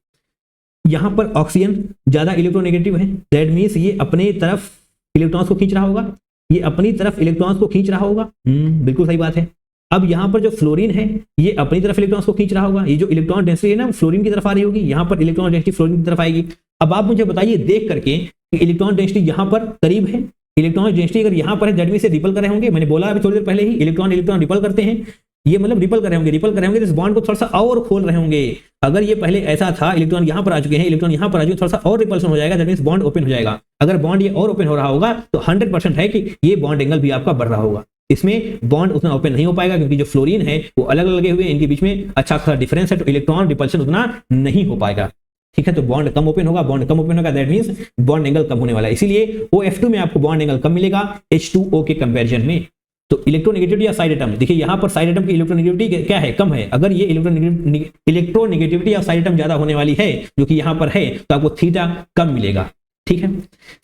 यहां पर ऑक्सीजन ज्यादा इलेक्ट्रोनेगेटिव है, दैट मींस ये अपनी तरफ इलेक्ट्रॉन्स को खींच रहा होगा, ये अपनी तरफ इलेक्ट्रॉन्स को खींच रहा होगा, बिल्कुल सही बात है। अब यहां पर जो फ्लोरीन है ये अपनी तरफ इलेक्ट्रॉन्स को खींच रहा होगा, ये जो इलेक्ट्रॉन डेंसिटी है ना फ्लोरीन की तरफ आ रही होगी, यहां पर इलेक्ट्रॉन डेंसिटी फ्लोरीन की तरफ आएगी। अब आप मुझे बताइए देख करके कि इलेक्ट्रॉन डेंसिटी यहां पर करीब है, इलेक्ट्रॉन डेंसिटी अगर यहां पर है दैट मींस से रिपल कर रहे होंगे। मैंने बोला अभी थोड़ी देर पहले ही, इलेक्ट्रॉन रिपल करते हैं, ये मतलब रिपल कर रहे होंगे, तो इस बॉन्ड को थोड़ा सा और खोल रहे होंगे। अगर ये पहले ऐसा था, इलेक्ट्रॉन यहां पर आ चुके हैं, इलेक्ट्रॉन यहां पर आ चुके, थोड़ा सा और रिपल्शन हो जाएगा, दैट मींस बॉन्ड ओपन हो जाएगा। अगर बॉन्ड ये और ओपन हो रहा होगा तो 100% है कि ये बॉन्ड एंगल भी आपका बढ़ रहा होगा। इसमें बॉन्ड उतना ओपन नहीं हो पाएगा क्योंकि जो फ्लोरीन है वो अलग लगे हुए, इनके बीच में अच्छा खासा डिफरेंस है, तो इलेक्ट्रॉन रिपल्शन उतना नहीं हो पाएगा, ठीक है। तो बॉन्ड कम ओपन होगा, दैट मींस बॉन्ड एंगल कम होने वाला है, इसीलिए OF2 में आपको बॉन्ड एंगल कम मिलेगा H2O के कंपैरिजन में। तो इलेक्ट्रोनेगेटिविटी या साइड एटम, देखिए यहां पर साइड एटम की इलेक्ट्रोनेगेटिविटी क्या है, कम है। अगर ये इलेक्ट्रोनेगेटिविटी या साइड एटम ज्यादा होने वाली है जो कि यहां पर है, तो आपको थीटा कम मिलेगा, ठीक है।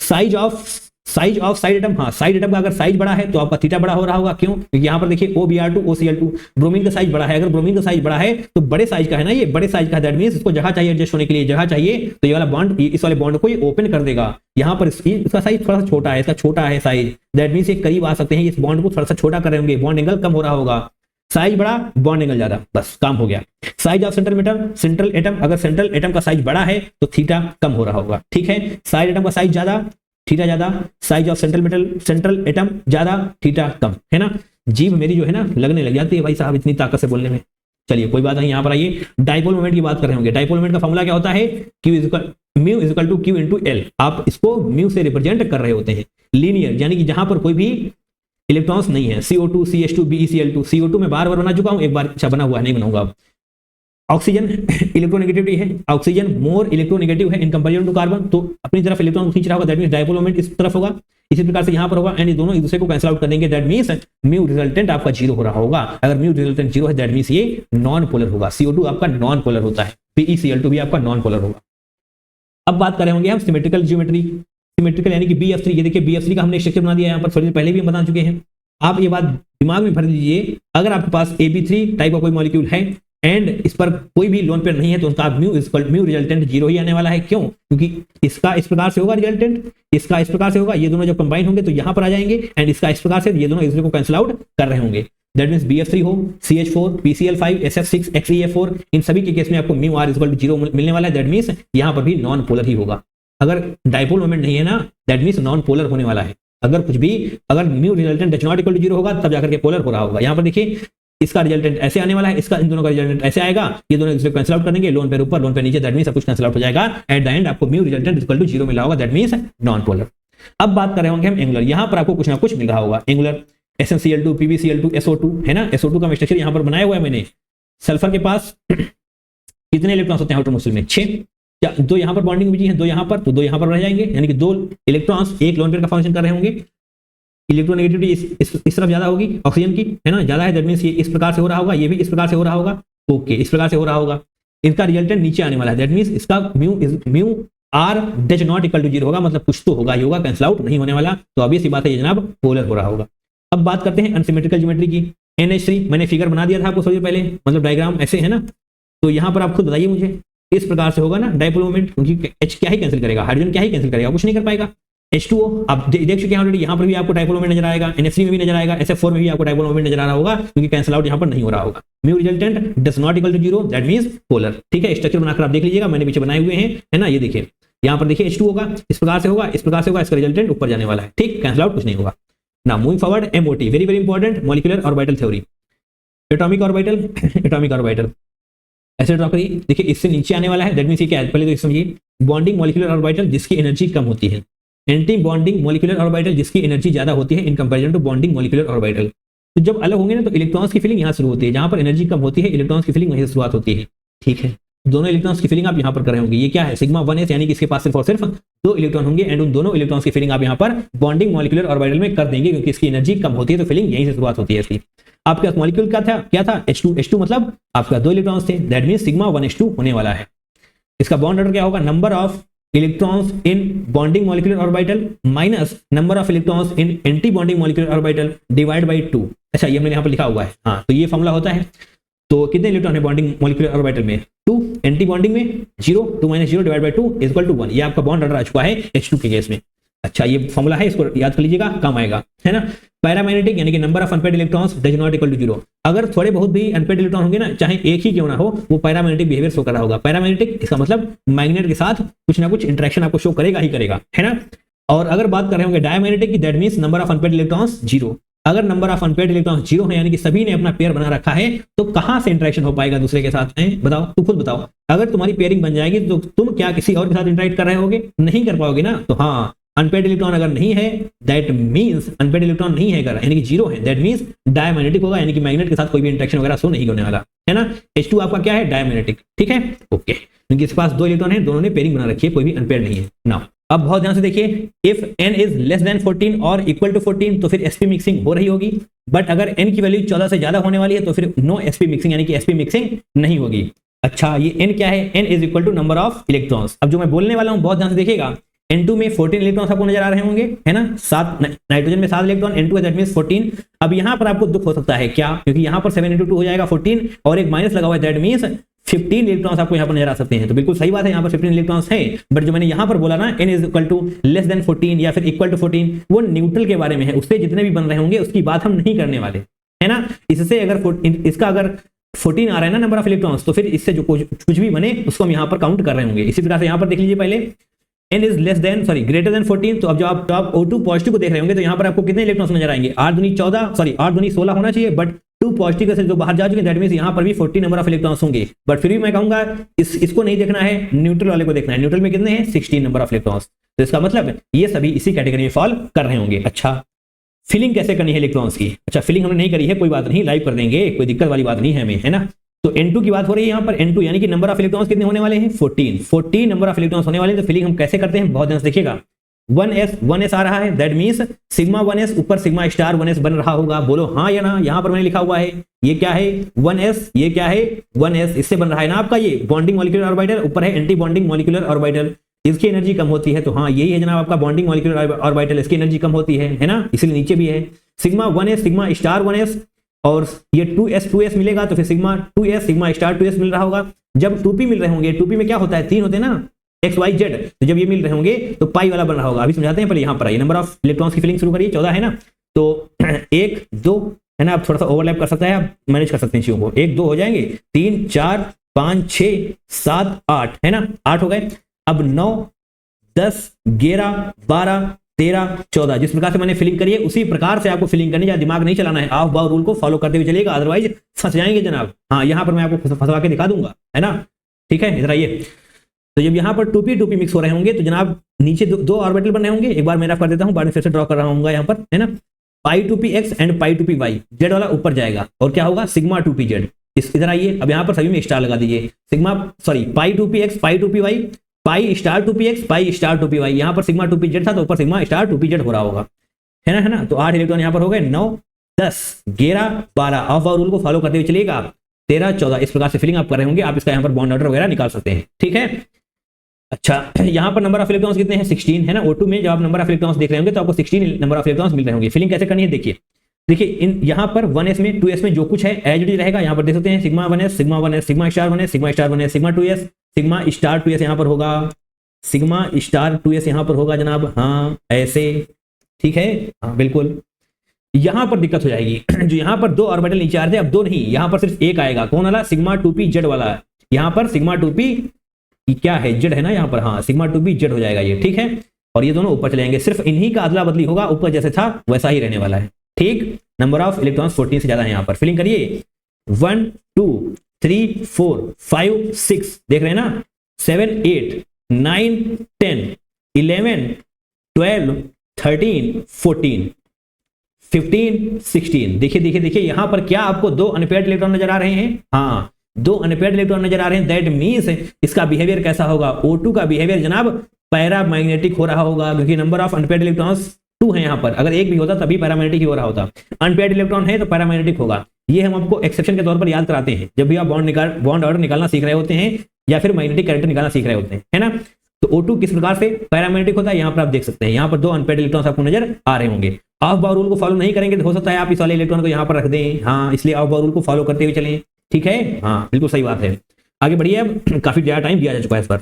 साइज ऑफ साइड एटम, हाँ साइड एटम का अगर साइज बड़ा है तो आपका थीटा बड़ा हो रहा होगा। क्यों, क्योंकि यहां पर देखिए OBr2 OCl2, ब्रोमीन का साइज बड़ा है। अगर ब्रोमीन का साइज बड़ा है तो बड़े साइज का है ना, ये बड़े साइज का, दैट मींस इसको जगह चाहिए, एडजस्ट होने के लिए जगह चाहिए, तो ये वाला बॉन्ड इस वाले बॉन्ड को ये ओपन कर देगा। यहां पर इसका साइज थोड़ा सा छोटा है, इसका छोटा है साइज, दैट मींस ये करीब आ सकते हैं, इस बॉन्ड को थोड़ा सा छोटा कर रहे होंगे, बॉन्ड एंगल कम हो रहा होगा। साइज बड़ा, बॉन्ड एंगल ज्यादा, बस काम हो गया। साइज ऑफ सेंट्रल एटम, अगर सेंट्रल एटम का साइज बड़ा है तो थीटा कम हो रहा होगा, ठीक है। साइड एटम का साइज ज्यादा, थीटा ज्यादा। साइज ऑफ सेंट्रल एटम ज्यादा, थीटा कम, है ना। जीभ मेरी जो है ना लगने लग जाती है भाई साहब इतनी ताकत से बोलने में। चलिए कोई बात नहीं, यहां पर आइए, डाइपोल मोमेंट की बात कर रहे होंगे। डाइपोल मोमेंट का फॉर्मूला क्या होता है, mu is equal to Q into L। आप इसको म्यू से रिप्रेजेंट कर रहे होते हैं। लीनियर यानी कि जहां पर कोई भी इलेक्ट्रॉन्स नहीं है, CO2 CH2 BeCl2, CO2 में बार बना चुका हूं, एक बार अच्छा बना हुआ है, नहीं बनाऊंगा अब। ऑक्सीजन इलेक्ट्रोनेगेटिविटी है, ऑक्सीजन मोर इलेक्ट्रोनेगेटिव है इन कंपैरिजन टू कार्बन, तो अपनी तरफ इलेक्ट्रॉन खींच रहा होगा, दैट मींस डायपोल मोमेंट इस तरफ होगा। इसी प्रकार से यहाँ पर होगा, एंड ये दोनों एक दूसरे को कैंसिल आउट कर देंगे, दैट मींस म्यू रिजल्टेंट आपका 0 हो रहा होगा। अगर म्यू रिजल्टेंट 0 है दैट मींस ये नॉन पोलर होगा, CO2 आपका नॉन पोलर होता है, PeCl2 भी आपका नॉन पोलर होगा। अब बात कर रहे होंगे हम सिमेट्रिकल ज्योमेट्री, सिमेट्रिकल यानी कि BF3, ये देखिए BF3 का हमने स्ट्रक्चर बना दिया है यहाँ पर, थोड़ी देर पहले भी हम बता चुके हैं। आप ये बात दिमाग में भर लीजिए, अगर आपके पास AB3 टाइप का कोई मॉलिक्यूल है एंड इस पर कोई भी लोन पेयर नहीं है तो उनका म्यू रिजल्टेंट 0 ही आने वाला है। क्यों? क्योंकि इसका इस प्रकार से होगा रिजल्टेंट, इसका इस प्रकार से होगा, ये दोनों जब कंबाइन होंगे तो यहाँ पर आ जाएंगे, एंड इसका इस प्रकार से, ये दोनों एक दूसरे को कैंसिल आउट कर रहे होंगे। दैट मींस BF3 हो, CH4, PCl5, SF6, XeF4, इन सभी के केस में आपको म्यू r 0 मिलने वाला है। दैट मींस यहाँ पर भी नॉन पोलर ही होगा। अगर डाइपोल मोमेंट नहीं है ना, दैट मींस नॉन पोलर होने वाला है। अगर mu resultant does not equal to 0 होगा तब जाकर के पोलर हो रहा होगा। यहाँ पर देखिए इसका रिजल्टेंट ऐसे आने वाला है, इसका इन दोनों का रिजल्टेंट ऐसे आएगा, ये दोनों एक दूसरे को कैंसिल आउट कर देंगे, लोन पेयर ऊपर लोन पेयर नीचे, दैट मींस सब कुछ कैंसिल आउट हो जाएगा। एट द एंड आपको म्यू रिजल्टेंट इक्वल टू 0 मिला होगा, दैट मींस नॉन पोलर। अब बात कर रहे होंगे हम एंगुलर, यहाँ पर आपको कुछ ना कुछ मिल रहा होगा। एंगुलर SnCl2, PbCl2, SO2 है ना, SO2 का स्ट्रक्चर यहाँ पर बनाया हुआ है मैंने। सल्फर के पास कितने इलेक्ट्रॉन्स होते हैं आउटर मोस्ट में? 6, 2 यहाँ पर बॉन्डिंग बीजी है, 2 यहाँ पर, तो 2 यहाँ पर रह जाएंगे, यानी कि 2 इलेक्ट्रॉन्स एक लोन पेयर का फंक्शन कर रहे होंगे। इलेक्ट्रोनेगेटिविटी इस तरफ ज्यादा होगी ऑक्सीजन की, है ना, ज्यादा है, दैट मींस ये इस प्रकार से हो रहा होगा, ये भी इस प्रकार से हो रहा होगा, ओके, इस प्रकार से हो रहा होगा। इसका रिजल्टेंट नीचे आने वाला है, दैट मींस इसका mu r does not equal to 0 होगा, मतलब कुछ तो होगा ही होगा, कैंसिल आउट नहीं होने वाला। तो ऑब्वियस सी बात है ये जनाब पोलर हो रहा होगा। अब बात करते हैं अनसिमेट्रिकल ज्योमेट्री की। NH3 मैंने फिगर बना दिया था आपको थोड़ी देर पहले, मतलब डायग्राम ऐसे है ना, तो यहाँ पर आप खुद बताइए मुझे, इस प्रकार से होगा ना डाइपोल मोमेंट, क्योंकि H क्या ही कैंसिल करेगा, हाइड्रोजन क्या ही कैंसिल करेगा, कुछ नहीं कर पाएगा। H2O आप देख चुके हैं ऑलरेडी, यहाँ पर भी आपको डाइपोल मोमेंट नजर आएगा, NH3 में भी नजर आएगा, SF4 में भी आपको डाइपोल मोमेंट नजर आ रहा होगा, क्योंकि कैंसिल आउट यहाँ पर नहीं हो रहा होगा। Mu resultant does not equal to 0, that means polar. ठीक है, स्ट्रक्चर बनाकर आप देख लीजिएगा, मैंने पीछे बनाए हुए हैं, है ना, ये देखिए यहाँ पर देखिए H2 होगा, इस प्रकार से होगा, इस प्रकार से होगा, इसका रिजल्टेंट ऊपर जाने वाला है। ठीक, कैंसिल आउट कुछ नहीं होगा ना। Moving forward, MOT very very important, molecular orbital theory. Atomic orbital, atomic orbital ऐसे ड्रॉ करिए, देखिए इससे नीचे आने वाला है, दैट मींस ये क्या है, पहले तो समझिए, बॉन्डिंग मॉलिक्यूलर ऑर्बिटल जिसकी एनर्जी कम होती है, एंटी बॉन्डिंग मॉलिक्यूलर ऑर्बिटल जिसकी एनर्जी ज्यादा होती है in comparison to bonding molecular orbital. तो जब अलग होंगे ना तो इलेक्ट्रॉन्स की फीलिंग यहाँ शुरू होती है, जहां पर एनर्जी कम होती है इलेक्ट्रॉन्स की फीलिंग वहीं से शुरुआत होती है। ठीक है, दोनों इलेक्ट्रॉन्स की फीलिंग आप यहाँ पर कर रहे होंगे, ये क्या है, सिग्मा 1s, यानी कि इसके पास सिर्फ और सिर्फ 2 इलेक्ट्रॉन होंगे, एंड उन दोनों इलेक्ट्रॉन्स की फीलिंग आप यहाँ पर बॉन्डिंग मॉलिक्यूलर ऑर्बिटल में कर देंगे, क्योंकि इसकी एनर्जी कम होती है, तो फीलिंग यहीं से शुरुआत होती है इसकी। आपके पास मॉलिक्यूल क्या था H2 मतलब आपका 2 इलेक्ट्रॉन्स थे, दैट मींस सिग्मा 1s2 होने वाला है। इसका बॉन्ड ऑर्डर क्या होगा, number of electrons in bonding molecular orbital minus number of electrons in anti bonding molecular orbital divide by 2। अच्छा, ये मैंने यहाँ पर लिखा हुआ है, हाँ, तो ये फॉर्मूला होता है। तो कितने इलेक्ट्रॉन है बॉन्डिंग मॉलिक्यूलर ऑर्बिटल में? 2, एंटी बॉन्डिंग में 0, 2 - 0 डिवाइड बाय 2 इक्वल टू 1। ये आपका बॉन्ड ऑर्डर आ चुका है H2 के केस में। अच्छा, ये फॉर्मूला है, इसको याद कर लीजिएगा, काम आएगा, है ना। पैरामैग्नेटिक यानी कि number of unpaired electrons does not equal to 0। अगर थोड़े बहुत भी अनपेयर्ड इलेक्ट्रॉन होंगे ना, चाहे एक ही क्यों ना हो, वो पैरामैग्नेटिक बिहेवियर शो कर रहा होगा। पैरामैग्नेटिक इसका मतलब मैग्नेट के साथ कुछ ना कुछ इंटरेक्शन आपको शो करेगा ही करेगा, है ना। और अगर बात कर रहे होंगे डायमैग्नेटिक की, that means number of unpaired electrons 0। अगर नंबर ऑफ अनपेयर्ड इलेक्ट्रॉन्स 0 है, यानी कि सभी ने अपना पेयर बना रखा है, तो कहां से इंटरेक्शन हो पाएगा दूसरे के साथ, बताओ, तुम खुद बताओ। अगर तुम्हारी पेयरिंग बन जाएगी तो तुम क्या किसी और के साथ इंटरेक्ट कर रहे होगे? नहीं कर पाओगे ना। तो हाँ, अनपेयर्ड इलेक्ट्रॉन अगर नहीं है, दैट मींस अनपेयर्ड इलेक्ट्रॉन नहीं है यानी कि 0 है, दैट मींस डायमैग्नेटिक होगा, यानी कि मैग्नेट के साथ कोई भी इंटरेक्शन वगैरह शो नहीं होने वाला, है ना। H2 आपका क्या है, डायमैग्नेटिक। ठीक है, ओके, क्योंकि इसके पास 2 इलेक्ट्रॉन है, दोनों ने पेयरिंग बना रखी है, कोई भी अनपेयर्ड नहीं है। नाउ अब बहुत ध्यान से देखिए, if n is less than 14 और इक्वल टू 14 तो फिर sp मिक्सिंग हो रही होगी, बट अगर n की वैल्यू 14 से ज्यादा होने वाली है तो फिर नो sp मिक्सिंग, यानी कि sp मिक्सिंग नहीं होगी। अच्छा, ये n क्या है, n is equal to number of electrons. अब जो मैं बोलने वाला हूं बहुत ध्यान से देखिएगा, N2 में 14 इलेक्ट्रॉन्स आपको नजर आ रहे होंगे, है ना, 7 नाइट्रोजन में 7 इलेक्ट्रॉन, N2 है, दैट मींस 14। अब यहां पर आपको दुख हो सकता है, क्या? क्योंकि यहां पर 7 × 2 हो जाएगा 14, और एक माइनस लगा हुआ है, दैट मींस 15 इलेक्ट्रॉन्स आपको यहाँ पर नजर आ सकते हैं। तो बिल्कुल सही बात है, यहाँ पर 15 इलेक्ट्रॉन्स हैं, बट जो मैंने यहाँ पर बोला ना, n is equal to less than 14 या फिर इक्वल टू 14, वो न्यूट्रल के बारे में है, उससे जितने भी बन रहे होंगे उसकी बात हम नहीं करने वाले, है ना। इससे अगर इसका अगर 14 आ रहा है ना नंबर ऑफ इलेक्ट्रॉन्स, तो फिर इससे जो कुछ भी बने उसको हम यहाँ पर काउंट कर रहे होंगे। इसी प्रकार से यहाँ पर देख लीजिए, पहले n is less than greater than 14, तो अब जब आप O2 पॉजिटिव को देख रहे होंगे तो यहाँ पर आपको कितने इलेक्ट्रॉन्स नजर आएंगे? 8 दूनी 16 होना चाहिए, बट 2 पॉजिटिव से जो बाहर जा चुके, दैट मींस यहाँ पर भी 40 नंबर ऑफ इलेक्ट्रॉन्स होंगे। बट फिर भी मैं कहूंगा इसको नहीं देखना है, न्यूट्रल वाले को देखना है। न्यूट्रल में कितने हैं? 16 नंबर ऑफ इलेक्ट्रॉन्स। तो इसका मतलब ये सभी इसी कैटेगरी में फॉल कर रहे होंगे। अच्छा, फिलिंग कैसे करनी है इलेक्ट्रॉन्स की? अच्छा, फिलिंग हमने नहीं करी है, कोई बात नहीं, लाइव कर देंगे, कोई दिक्कत वाली बात नहीं है हमें, है ना। तो N2 की बात हो रही है यहाँ पर, N2 यानी कि नंबर ऑफ इलेक्ट्रॉन्स कितने होने वाले हैं? 14 नंबर ऑफ इलेक्ट्रॉन्स होने वाले हैं। तो फिलिंग हम कैसे करते हैं, बहुत ध्यान से देखिएगा। वन एस आ रहा है, दैट मीन्स सिग्मा 1s ऊपर सिग्मा स्टार 1s बन रहा होगा। बोलो हाँ या ना। यहां पर मैंने लिखा हुआ है ये क्या है 1s, ये क्या है 1s, इससे बन रहा है ना आपका ये बॉन्डिंग मॉलिक्यूलर ऑर्बिटल, ऊपर है एंटी बॉन्डिंग मॉलिक्यूलर ऑर्बिटल, इसकी एनर्जी कम होती है। तो हाँ यही है जनाब आपका बॉन्डिंग मॉलिक्यूलर ऑर्बिटल, इसकी एनर्जी कम होती है ना, इसलिए नीचे भी है। Sigma 1s sigma star 1s और ये 2s मिलेगा तो फिर sigma 2s sigma star 2s मिल रहा होगा। जब 2p मिल रहे होंगे, 2p में क्या होता है 3 होते हैं ना एक्स वाई जेड, तो जब ये मिल रहे होंगे तो पाई वाला बन रहा होगा। अभी समझाते हैं, पहले यहाँ पर आइए, नंबर ऑफ इलेक्ट्रॉन्स की फिलिंग शुरू करिए। 14 है ना, तो 1 2 है ना, आप थोड़ा सा ओवरलैप कर सकता है, आप मैनेज कर सकते हैं चीजों को। 1 2 हो जाएंगे, 3 4 5 6 7 8 है ना, 8 हो गए। अब 9 10 11 12 13 14, जिस प्रकार से मैंने फिलिंग करी है उसी प्रकार से आपको फिलिंग करनी है, दिमाग नहीं चलाना है, ऑफ बाउ रूल को फॉलो करते हुए चलिएगा, अदरवाइज फंस जाएंगे जनाब। हाँ यहाँ पर मैं आपको फंसवा के दिखा दूंगा, है ना, ठीक है। इधर आइए, तो जब यहाँ पर 2p मिक्स हो रहे होंगे तो जनाब नीचे दो ऑर्बिटल बने होंगे। एक बार मैं रफ कर देता हूँ, बाद में फिर से ड्रॉ कर रहा हूँ यहाँ पर, है ना। पाई 2p x and pi 2p y, Z वाला ऊपर जाएगा और क्या होगा सिग्मा 2p z। इधर आइए, अब यहाँ पर सभी में स्टार लगा दीजिए, सिग्मा सॉरी पाई 2p x पाई 2p y pi star 2p x pi star 2p y। यहाँ पर सिग्मा 2p z था तो ऊपर सिग्मा स्टार 2p z हो रहा होगा, है ना। तो 8 इलेक्ट्रॉन यहाँ पर हो गए, 9 10 11 12, ऑफ बाउ रूल को फॉलो करते हुए चलिएगा। 13 14, इस प्रकार से फिलिंग आप कर रहे होंगे, आप इसका यहाँ पर बॉन्ड ऑर्डर वगैरह निकाल सकते हैं, ठीक है। अच्छा, यहाँ पर नंबर ऑफ इलेक्ट्रॉन्स कितने हैं 16 है ना। O2 में जब आप नंबर ऑफ इलेक्ट्रॉन्स देख रहे होंगे तो आपको 16 नंबर ऑफ इलेक्ट्रॉन्स मिल रहे होंगे। फिलिंग कैसे करनी है देखिए इन यहाँ पर 1s में 2s में जो कुछ है एज इट इज रहेगा। यहाँ पर देख सकते हैं sigma 1s sigma 1s sigma star 1s sigma star 1s sigma 2s sigma star 2s यहाँ पर होगा, सिग्मा स्टार 2s यहाँ पर होगा जनाब, हाँ ऐसे, ठीक है, हाँ बिल्कुल। यहाँ पर दिक्कत हो जाएगी जो यहाँ पर 2 ऑर्बिटल नीचे आ रहे थे, अब 2 नहीं, यहाँ पर सिर्फ एक आएगा, कौन वाला सिग्मा 2p z वाला। यहाँ पर सिग्मा 2p क्या है जेड है ना यहाँ पर, हाँ सिग्मा 2p z हो जाएगा ये, ठीक है। और ये दोनों ऊपर चले जाएंगे, सिर्फ इन्हीं का अदला बदली होगा, ऊपर जैसे था वैसा ही रहने वाला है, ठीक। नंबर ऑफ इलेक्ट्रॉन्स 14 से ज्यादा है यहाँ पर। फिलिंग करिए, 1 2 3 4 5 6, देख रहे हैं ना, 7 8 9 10 11 12 13 14 15 16। देखिए यहाँ पर क्या आपको 2 अनपेयर्ड इलेक्ट्रॉन नजर आ रहे हैं, हाँ 2 अनपेयर्ड इलेक्ट्रॉन नजर आ रहे हैं। दैट मींस इसका बिहेवियर कैसा होगा, O2 का बिहेवियर जनाब पैरामैग्नेटिक हो रहा होगा, क्योंकि नंबर ऑफ अनपेयर्ड इलेक्ट्रॉन्स 2 है यहाँ पर। अगर एक भी होता तभी पैरामैग्नेटिक ही हो रहा होता, अनपेयर्ड इलेक्ट्रॉन है तो पैरामैग्नेटिक होगा। ये हम आपको एक्सेप्शन के तौर पर याद कराते हैं जब भी आप बॉन्ड ऑर्डर निकालना सीख रहे होते हैं या फिर मैग्नेटिक कैरेक्टर निकालना सीख रहे होते हैं, है ना। तो O2 किस प्रकार से पैरामैग्नेटिक होता है यहाँ पर आप देख सकते हैं। यहाँ पर 2 अनपेयर्ड इलेक्ट्रॉन्स आपको नजर आ रहे होंगे। ऑफ बाउ रूल को फॉलो नहीं करेंगे तो हो सकता है आप इस वाले इलेक्ट्रॉन को यहाँ पर रख दें, हाँ इसलिए ऑफ बाउ रूल को फॉलो करते हुए चलें, ठीक है, हाँ बिल्कुल सही बात है। आगे बढ़िए, अब काफी ज्यादा टाइम दिया जा चुका है इस पर।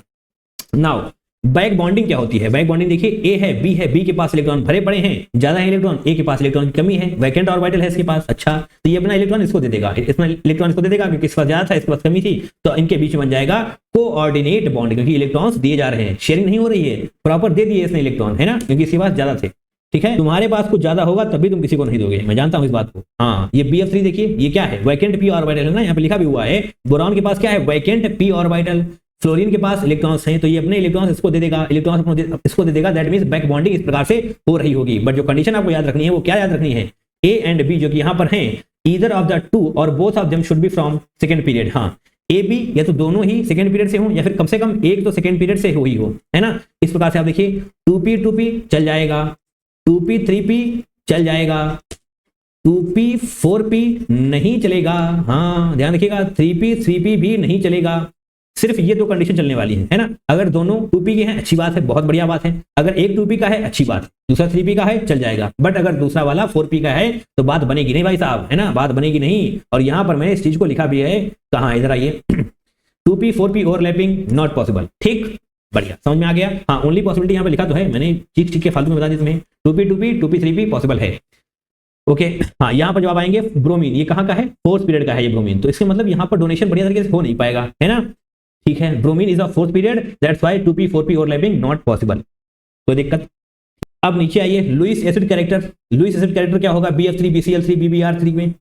नाउ बैक बॉन्डिंग क्या होती है। बैक बॉन्डिंग देखिए, ए है बी के पास इलेक्ट्रॉन भरे पड़े हैं, ज्यादा है इलेक्ट्रॉन, ए के पास इलेक्ट्रॉन की कमी है, वैकेंट ऑर्बिटल है इसके पास। अच्छा, तो ये अपना इलेक्ट्रॉन इसको दे देगा, इसमें इलेक्ट्रॉन इसको दे देगा क्योंकि इसके पास ज्यादा था, इसके पास कमी थी, तो इनके बीच में बन जाएगा कोऑर्डिनेट बॉन्ड, क्योंकि इलेक्ट्रॉन्स दिए जा रहे हैं, शेयरिंग नहीं हो रही है, प्रॉपर दे दिए इसने इलेक्ट्रॉन, है ना, क्योंकि इसके पास ज्यादा थे, ठीक है। तुम्हारे पास कुछ ज्यादा होगा तभी तुम किसी को नहीं दोगे, मैं जानता हूं इस बात को। हाँ ये BF3 देखिए, ये क्या है, वैकेंट p ऑर्बिटल है ना, यहाँ पे लिखा भी हुआ है। बोरॉन के पास क्या है, वैकेंट p ऑर्बिटल। फ्लोरीन के पास इलेक्ट्रॉन्स हैं तो ये अपने इलेक्ट्रॉन्स इसको दे देगा, इलेक्ट्रॉन्स इसको दे देगा, दैट मींस बैक बॉन्डिंग इस प्रकार से हो रही होगी। बट जो कंडीशन आपको याद रखनी है वो क्या याद रखनी है, A एंड B जो कि यहाँ पर हैं, ईदर ऑफ द टू और both of them should be from second period. हाँ A B या तो दोनों ही सेकंड पीरियड से हो या फिर कम से कम एक तो सेकंड पीरियड से हुई हो, है ना। इस प्रकार से आप देखिए 2p चल जाएगा, 2p 3p चल जाएगा, 2p 4p नहीं चलेगा, हाँ ध्यान रखिएगा, 3p 3p भी नहीं चलेगा। सिर्फ ये 2 कंडीशन चलने वाली है ना। अगर दोनों 2p के हैं अच्छी बात है, बहुत बढ़िया बात है। अगर एक 2p का है अच्छी बात, दूसरा 3p का है चल जाएगा। बट अगर दूसरा वाला 4p का है तो बात बनेगी नहीं भाई साहब, है ना, बात बनेगी नहीं। और यहां पर मैंने इस चीज को लिखा भी है, कहां, इधर आइए, 2p 4p overlapping not possible, ठीक, बढ़िया समझ में आ गया। हाँ ओनली पॉसिबिलिटी यहाँ पे लिखा तो है, मैंने चीख के फालतू में बता दी तुम्हें, 2p 3p पॉसिबल है, ओके। हाँ यहाँ पर जवाब आएंगे ब्रोमीन, ये कहाँ का है, 4th पीरियड का है ये ब्रोमीन, तो इसके मतलब यहाँ पर डोनेशन बढ़िया तरीके से हो नहीं पाएगा, है ना, ठीक है। Bromine is of 4th period, that's why 2p 4p overlapping not possible, कोई दिक्कत। अब नीचे आइए, Lewis acid character. Lewis acid character क्या होगा, BF3 BCl3 BBr3 में।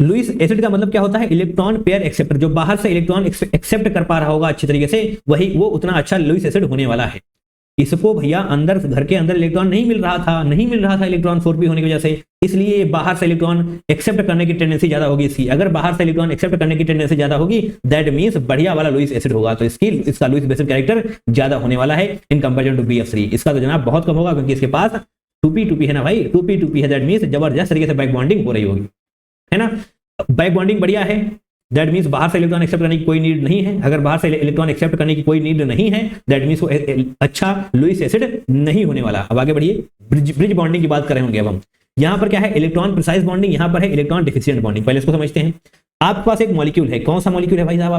लुईस एसिड का मतलब क्या होता है, इलेक्ट्रॉन पेयर एक्सेप्टर, जो बाहर से इलेक्ट्रॉन एक्सेप्ट कर पा रहा होगा अच्छी तरीके से, वही वो उतना अच्छा लुईस एसिड होने वाला है। इसको भैया अंदर घर के अंदर इलेक्ट्रॉन नहीं मिल रहा था इलेक्ट्रॉन 4p होने की वजह से, इसलिए बाहर से इलेक्ट्रॉन एक्सेप्ट करने की टेंडेंसी ज्यादा होगी इसकी। अगर बाहर से इलेक्ट्रॉन एक्सेप्ट करने की टेंडेंसी ज्यादा होगी, दैट मींस बढ़िया वाला लुईस एसिड होगा, तो इसका लुईस बेसिड कैरेक्टर ज्यादा होने वाला है इन कंपेरिजन टू BF3। इसका तो जनाब बहुत कम होगा, क्योंकि इसके पास 2p है ना भाई, 2p है, दैट मींस जबरदस्त तरीके से बैक बॉन्डिंग हो रही होगी, है ना। बैक बॉन्डिंग बढ़िया है, दैट मींस बाहर से इलेक्ट्रॉन एक्सेप्ट करने की कोई नीड नहीं है। अगर बाहर से इलेक्ट्रॉन एक्सेप्ट करने की कोई नीड नहीं है, दैट मींस वो अच्छा लुईस एसिड नहीं होने वाला। अब आगे बढ़िए, ब्रिज बॉन्डिंग की बात कर रहे होंगे अब हम। यहां पर क्या है, इलेक्ट्रॉन प्रिसाइज बॉन्डिंग, यहां पर है इलेक्ट्रॉन डिफिशिएंट बॉन्डिंग। पहले इसको समझते हैं। आपके पास एक मॉलिक्यूल है, कौन सा मॉलिक्यूल है भाई साहब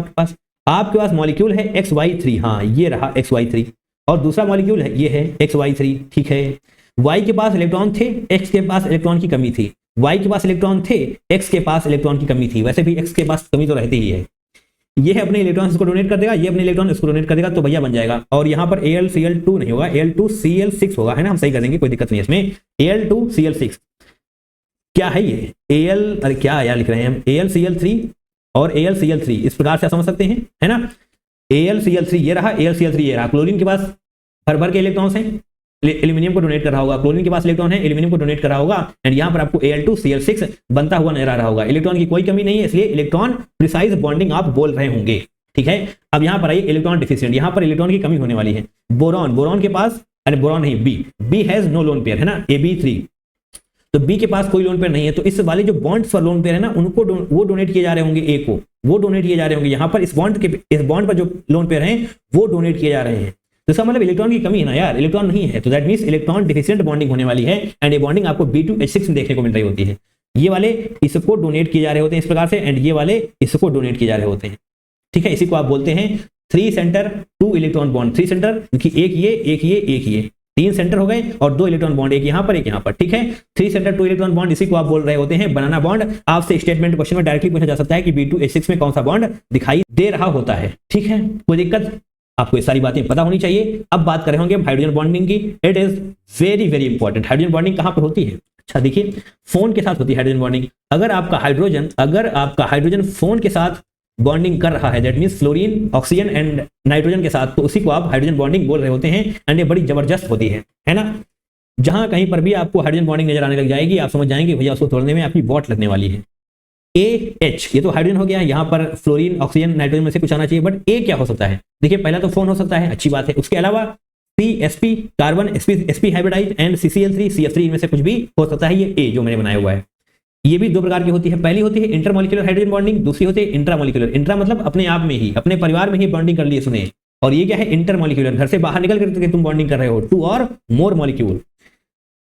आपके पास मॉलिक्यूल है XY3, हाँ ये रहा XY3, और दूसरा मॉलिक्यूल है ये है XY3, ठीक है। Y के पास इलेक्ट्रॉन थे, X के पास इलेक्ट्रॉन की कमी थी, Y के पास इलेक्ट्रॉन थे, X के पास इलेक्ट्रॉन की कमी थी, वैसे भी X के पास कमी तो रहती ही है। ये है अपने इलेक्ट्रॉन इसको डोनेट कर देगा, ये अपने इलेक्ट्रॉन इसको डोनेट कर देगा, तो भैया बन जाएगा। और यहाँ पर AlCl2 नहीं होगा, Al2Cl6 होगा, है ना, हम सही कर देंगे, कोई दिक्कत नहीं है इसमें। Al2Cl6 क्या है ये, अरे क्या यार लिख रहे हैं हम, AlCl3 और AlCl3 इस प्रकार से समझ सकते हैं, है ना। AlCl3 ये रहा, AlCl3 ये रहा। क्लोरीन के पास भर के इलेक्ट्रॉन्स हैं, एल्यूमिनियम को डोनेट कर रहा होगा, क्लोरीन के पास इलेक्ट्रॉन है, एल्यूमिनियम को डोनेट कर रहा होगा, एंड यहाँ पर आपको Al2Cl6 बनता हुआ नजर आ रहा होगा। इलेक्ट्रॉन की कोई कमी नहीं है, इसलिए इलेक्ट्रॉन प्रिसाइज बॉन्डिंग आप बोल रहे होंगे, ठीक है। अब यहाँ पर आइए इलेक्ट्रॉन डिफिशिएंट, यहाँ पर इलेक्ट्रॉन की कमी होने वाली है। बोरॉन के पास, अरे बोरॉन नहीं, B has no lone pair, है ना, AB3, तो बी के पास कोई लोन पेयर नहीं है, तो इस वाले जो बॉन्ड्स पर लोन पेयर है ना, उनको वो डोनेट किए जा रहे होंगे, ए को वो डोनेट किए जा रहे होंगे। यहाँ पर इस बॉन्ड पर जो लोन पेयर हैं वो डोनेट किए जा रहे हैं, तो इसका मतलब इलेक्ट्रॉन की कमी है ना यार, इलेक्ट्रॉन नहीं है, तो that means electron deficient bonding होने वाली है, एंड ये बॉन्डिंग आपको B2H6 में देखने को मिल रही होती है। ये वाले इसको डोनेट किए जा रहे होते हैं इस प्रकार से, एंड ये वाले इसको डोनेट किए जा रहे होते हैं, ठीक है। इसी को आप बोलते हैं 3 सेंटर 2 इलेक्ट्रॉन बॉन्ड, 3 सेंटर क्योंकि एक ये 3 सेंटर हो गए, और 2 इलेक्ट्रॉन बॉन्ड, एक यहाँ पर, ठीक है। 3 सेंटर 2 इलेक्ट्रॉन बॉन्ड, इसी को आप बोल रहे होते हैं बनाना बॉन्ड। आपसे स्टेटमेंट क्वेश्चन में डायरेक्टली पूछा जा सकता है कि B2H6 में कौन सा बॉन्ड दिखाई दे रहा होता है, ठीक है। कोई दिक्कत, आपको ये सारी बातें पता होनी चाहिए। अब बात कर रहे होंगे हाइड्रोजन बॉन्डिंग की, it is very very important. Hydrogen bonding कहां पर होती है, अच्छा देखिए, फोन के साथ होती है हाइड्रोजन बॉन्डिंग। अगर आपका हाइड्रोजन फोन के साथ बॉन्डिंग कर रहा है, that means fluorine, oxygen and nitrogen के साथ, तो उसी को आप हाइड्रोजन बॉन्डिंग बोल रहे होते हैं, एंड ये बड़ी जबरदस्त होती है ना। जहां कहीं पर भी आपको हाइड्रोजन बॉन्डिंग नजर आने लग जाएगी, आप समझ जाएंगे भैया उसको तोड़ने में आपकी वॉट लगने वाली है। AH ये तो हाइड्रोजन हो गया, यहाँ पर फ्लोरीन, ऑक्सीजन, नाइट्रोजन में से कुछ आना चाहिए, बट A क्या हो सकता है, देखिए पहला तो फोन हो सकता है, अच्छी बात है। उसके अलावा CSP carbon, sp hybridize and CCl3 CF3 इनमें से कुछ भी हो सकता है। ये A जो मैंने बनाया हुआ है, ये भी 2 प्रकार की होती है। पहली होती है इंटरमॉलिक्यूलर हाइड्रोजन बॉन्डिंग, दूसरी होती है इंट्रामॉलिक्यूलर। इंट्रा मतलब अपने आप में ही, अपने परिवार में ही बॉन्डिंग कर लिए, सुने। और ये क्या है, इंटरमॉलिक्यूलर, घर से बाहर निकल करके तुम बॉन्डिंग कर रहे हो, 2 और मोर मॉलिक्यूल।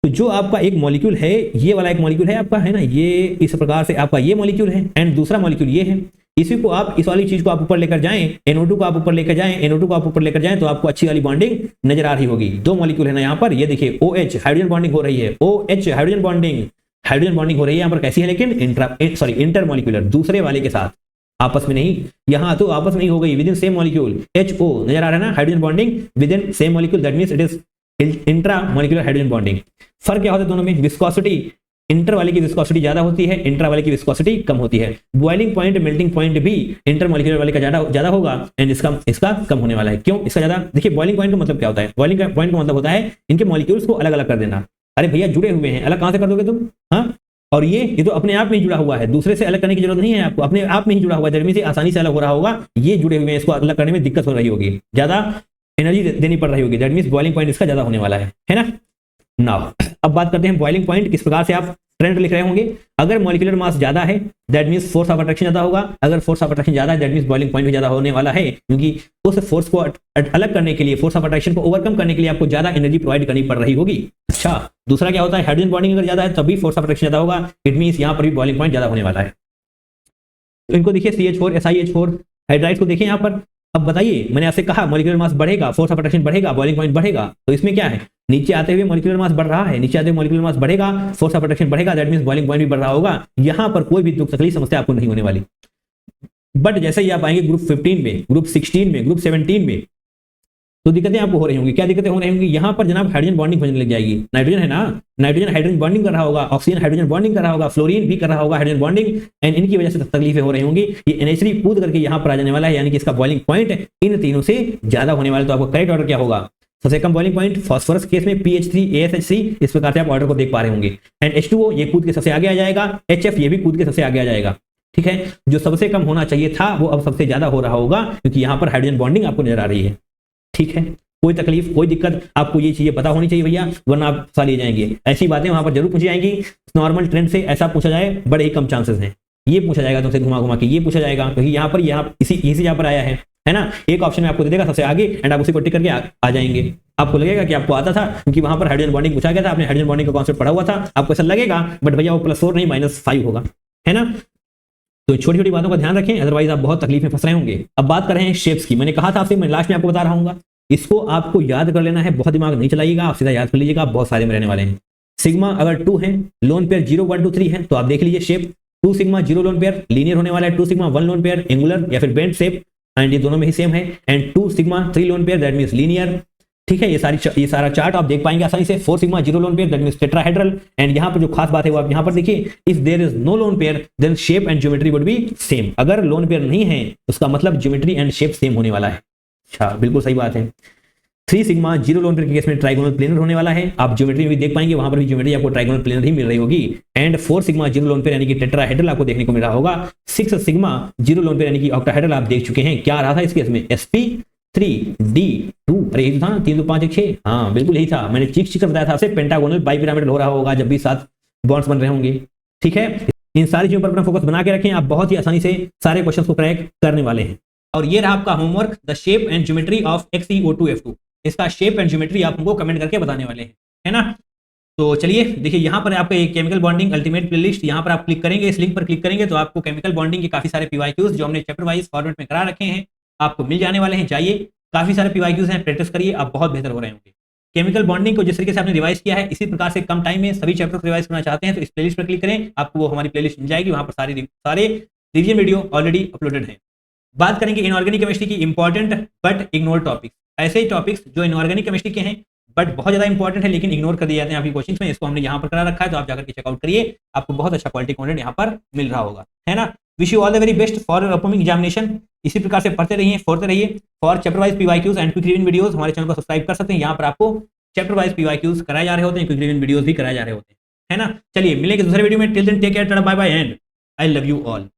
तो जो आपका एक मॉलिक्यूल है, ये वाला एक मॉलिक्यूल है आपका, है ना, ये इस प्रकार से आपका ये मॉलिक्यूल है, एंड दूसरा मॉलिक्यूल ये है। इसी को आप, इस वाली चीज को आप ऊपर लेकर जाएं, NO2 को आप ऊपर लेकर जाएं, NO2 को आप ऊपर लेकर जाएं, तो आपको अच्छी वाली बॉन्डिंग नजर आ रही होगी। 2 मॉलिक्यूल है ना यहाँ पर, ये देखिए OH हाइड्रोजन बॉन्डिंग हो रही है, OH हाइड्रोजन बॉन्डिंग हो रही है यहाँ पर, कैसी है लेकिन इंटरमॉलिक्यूलर, दूसरे वाले के साथ, आपस में नहीं। यहाँ तो आपस में ही हो गई, with in same molecule, HO नजर आ रहा है ना, hydrogen bonding with in same molecule, that means it is intramolecular hydrogen bonding. फर्क क्या होता है दोनों में, विस्कोसिटी, इंटर वाले की विस्कोसिटी ज्यादा होती है, इंट्रा वाले की विस्कोसिटी कम होती है। बॉइलिंग पॉइंट, मेल्टिंग पॉइंट भी इंटरमॉलिक्यूलर वाले का ज्यादा होगा, एंड इसका कम होने वाला है। क्यों इसका ज्यादा, देखिए बॉइलिंग पॉइंट का मतलब क्या होता है, बॉइलिंग पॉइंट का मतलब होता है इनके मॉलिक्यूल्स को अलग अलग कर देना। अरे भैया जुड़े हुए हैं, अलग कहां से कर दोगे तुम, हाँ। और ये तो अपने आप में ही जुड़ा हुआ है, दूसरे से अलग करने की जरूरत नहीं है आपको, अपने आप में ही जुड़ा हुआ है, जर्मी से आसानी से अलग हो रहा होगा। ये जुड़े हुए हैं, इसको अलग करने में दिक्कत हो रही होगी, ज्यादा एनर्जी देनी पड़ रही होगी, दैट मींस बॉइलिंग पॉइंट इसका ज्यादा होने वाला है ना। नाउ अब बात करते हैं बॉइलिंग पॉइंट, किस प्रकार से आप ट्रेंड लिख रहे होंगे। अगर मॉलिक्यूलर मास ज्यादा है, that means force of attraction ज्यादा होगा। अगर फोर्स ऑफ अट्रैक्शन ज्यादा है, दैट मींस बॉइलिंग पॉइंट भी ज्यादा होने वाला है, क्योंकि उस फोर्स को अलग करने के लिए, फोर्स ऑफ अट्रैक्शन को ओवरकम करने के लिए आपको ज्यादा एनर्जी प्रोवाइड करनी पड़ रही होगी। अच्छा, दूसरा क्या होता है, हाइड्रोजन बॉन्डिंग अगर ज्यादा है तभी फोर्स ऑफ अट्रैक्शन ज्यादा होगा, इट मींस यहां पर भी बॉइलिंग पॉइंट ज्यादा होने वाला है। तो इनको देखिए, CH4 SiH4 हाइड्राइड्स को देखिए यहाँ पर। अब बताइए, मैंने आपसे कहा मॉलिक्यूलर मास बढ़ेगा, फोर्स ऑफ अट्रैक्शन बढ़ेगा, बॉइलिंग पॉइंट बढ़ेगा, तो इसमें क्या है, नीचे आते हुए मॉलिक्यूलर मास बढ़ रहा है, नीचे आते हुए मॉलिक्यूलर मास बढ़ेगा, फोर्स ऑफ अट्रैक्शन बढ़ेगा, दैट मींस बॉइलिंग पॉइंट भी बढ़ रहा होगा। यहां पर कोई भी दुख तकलीफ समस्या आपको नहीं होने वाली। बट जैसे ही आप आएंगे ग्रुप 15 में, ग्रुप 16 में, ग्रुप 17 में, तो दिक्कतें आपको हो रही होंगी। क्या दिक्कतें हो रही होंगी, यहाँ पर जनाब हाइड्रोजन बॉन्डिंग होने लग जाएगी। नाइट्रोजन है ना, नाइट्रोजन हाइड्रोजन बॉन्डिंग कर रहा होगा, ऑक्सीजन हाइड्रोजन बॉन्डिंग कर रहा होगा, फ्लोरीन भी कर रहा होगा हाइड्रोजन बॉन्डिंग, एंड इनकी वजह से तकलीफें हो रही होंगी। ये NH3 कूद करके यहाँ पर आ जाने वाला है, यानी कि इसका बॉइलिंग पॉइंट इन तीनों से ज्यादा होने वाला। तो आपको करेक्ट ऑर्डर क्या होगा, सबसे कम बॉइलिंग पॉइंट फॉस्फोरस केस में PH3 ASH3, इस प्रकार से आप ऑर्डर को देख पा रहे होंगे। एंड H2O ये कूद के सबसे आगे आ जाएगा, HF ये भी कूद के सबसे आगे आ जाएगा। ठीक है, जो सबसे कम होना चाहिए था वो अब सबसे ज्यादा हो रहा होगा, क्योंकि यहाँ पर हाइड्रोजन बॉन्डिंग आपको नजर आ रही है। ठीक है, कोई तकलीफ कोई दिक्कत, आपको ये चीजें पता होनी चाहिए भैया, वरना आप फंसा लिए जाएंगे। ऐसी बातें वहां पर जरूर पूछी जाएंगी। नॉर्मल ट्रेंड से ऐसा पूछा जाए बड़े ही कम चांसेस हैं। ये पूछा जाएगा तुमसे घुमा घुमा के, ये पूछा जाएगा क्योंकि यहाँ इसी यहाँ पर आया है ना। एक ऑप्शन में आपको दे देगा सबसे आगे एंड आप उसी को टिक करके आ जाएंगे। आपको लगेगा कि आपको आता था, क्योंकि वहां पर हाइड्रोजन बॉन्डिंग पूछा गया था, आपने हाइड्रोजन बॉन्डिंग का कॉन्सेप्ट पढ़ा हुआ था, आपको ऐसा लगेगा, बट भैया वो +4 नहीं -5 होगा, है ना। तो छोटी छोटी बातों का ध्यान रखें, अदरवाइज आप बहुत तकलीफ में फंस रहे होंगे। अब बात कर रहे हैं शेप्स की। मैंने कहा था आपसे, मैं लास्ट में आपको बता रहा हूँ, इसको आपको याद कर लेना है, बहुत दिमाग नहीं चलाइएगा, आप सीधा याद कर लीजिएगा, आप बहुत सारे में रहने वाले हैं। सिग्मा अगर 2 है, लोन पेयर 0 1 2 3 है, तो आप देख लीजिए shape 2 sigma 0 lone pair linear होने वाला है, 2 सिग्मा 1 लोन पेयर एंगुलर या फिर बेंड शेप, एंड ये दोनों में ही सेम है। And 2 sigma 3 lone pair that means linear. ठीक है, ये सारा चार्ट आप देख पाएंगे आसानी से। 4 sigma 0 lone pair that means tetrahedral. And यहाँ पर जो खास बात है वो आप यहाँ पर देखिए, if there is no lone pair then shape and geometry would be same. अगर लोन पेयर नहीं है उसका मतलब ज्योमेट्री एंड शेप सेम होने वाला है। अच्छा, बिल्कुल सही बात है। 3 सिग्मा 0 लोन पेयर के केस में ट्राइगोनल प्लेनर होने वाला है। आप ज्योमेट्री में भी देख पाएंगे, वहां पर भी ज्योमेट्री आपको ट्राइगोनल प्लेनर ही मिल रही होगी। एंड 4 सिग्मा 0 लोन पेयर यानी कि टेट्राहेड्रल आपको देखने को मिल रहा होगा। 6 सिग्मा 0 लोन पेयर यानी कि ऑक्टाहेड्रल आप देख चुके हैं। क्या रहा था इस केस में? sp3d2। अरे यही था ना, 3 2 5 1 6। हाँ बिल्कुल यही था, मैंने चीख कर बताया था आपसे, पेंटागोनल बाइपिरामिडल हो रहा होगा जब भी 7 बॉन्ड्स बन रहे होंगे। ठीक है, इन सारी चीजों पर अपना फोकस बना के रखें, आप बहुत ही आसानी से सारे क्वेश्चन को क्रैक करने वाले हैं। और ये रहा आपका homework, the shape and geometry of XeO2F2। इसका शेप एंड ज्योमेट्री आप हमको कमेंट करके बताने वाले हैं, है ना। तो चलिए देखिए, यहाँ पर आपका एक केमिकल बॉन्डिंग अल्टीमेट प्लेलिस्ट, यहाँ पर आप क्लिक करेंगे, इस लिंक पर क्लिक करेंगे तो आपको केमिकल बॉन्डिंग के काफी सारे PYQs जो हमने चैप्टर वाइज फॉर्मेट में करा रखे हैं आपको मिल जाने वाले हैं। जाइए, काफी सारे PYQs हैं, प्रैक्टिस करिए, आप बहुत बेहतर हो रहे होंगे। केमिकल बॉन्डिंग को जिस तरीके से आपने रिवाइज किया है, इसी प्रकार से कम टाइम में सभी चैप्टर को रिवाइज करना चाहते हैं तो इस प्लेलिस्ट पर क्लिक करें, आपको वो हमारी प्लेलिस्ट मिल जाएगी। वहां पर सारे रिवीजन वीडियो ऑलरेडी अपलोडेड हैं। बात करेंगे इनऑर्गेनिक केमिस्ट्री की इंपॉर्टेंट बट इग्नोर टॉपिक्स। ऐसे ही टॉपिक्स जो इनऑर्गेनिक केमिस्ट्री के हैं बट बहुत ज्यादा इंपॉर्टेंट है लेकिन इग्नोर कर दिए जाते हैं आपकी कोचिंग में, इसको हमने यहाँ पर करा रखा है, तो आप जाकर के चेकआउट करिए, आपको बहुत अच्छा क्वालिटी कंटेंट यहाँ पर मिल रहा होगा, है ना। Wish you all the very best for your upcoming examination. इसी प्रकार से पढ़ते रहिए, फोड़ते रहिए। For chapter wise PYQs and quick revision videos हमारे चैनल को सब्सक्राइब कर सकते हैं। यहाँ पर आपको चैप्टर वाइज PYQs कराए जा रहे होते हैं, क्विक रिवीजन वीडियोस भी कराए जा रहे होते हैं, है ना। चलिए मिलेंगे दूसरे वीडियो में, till then take care, tata bye bye and I love you all.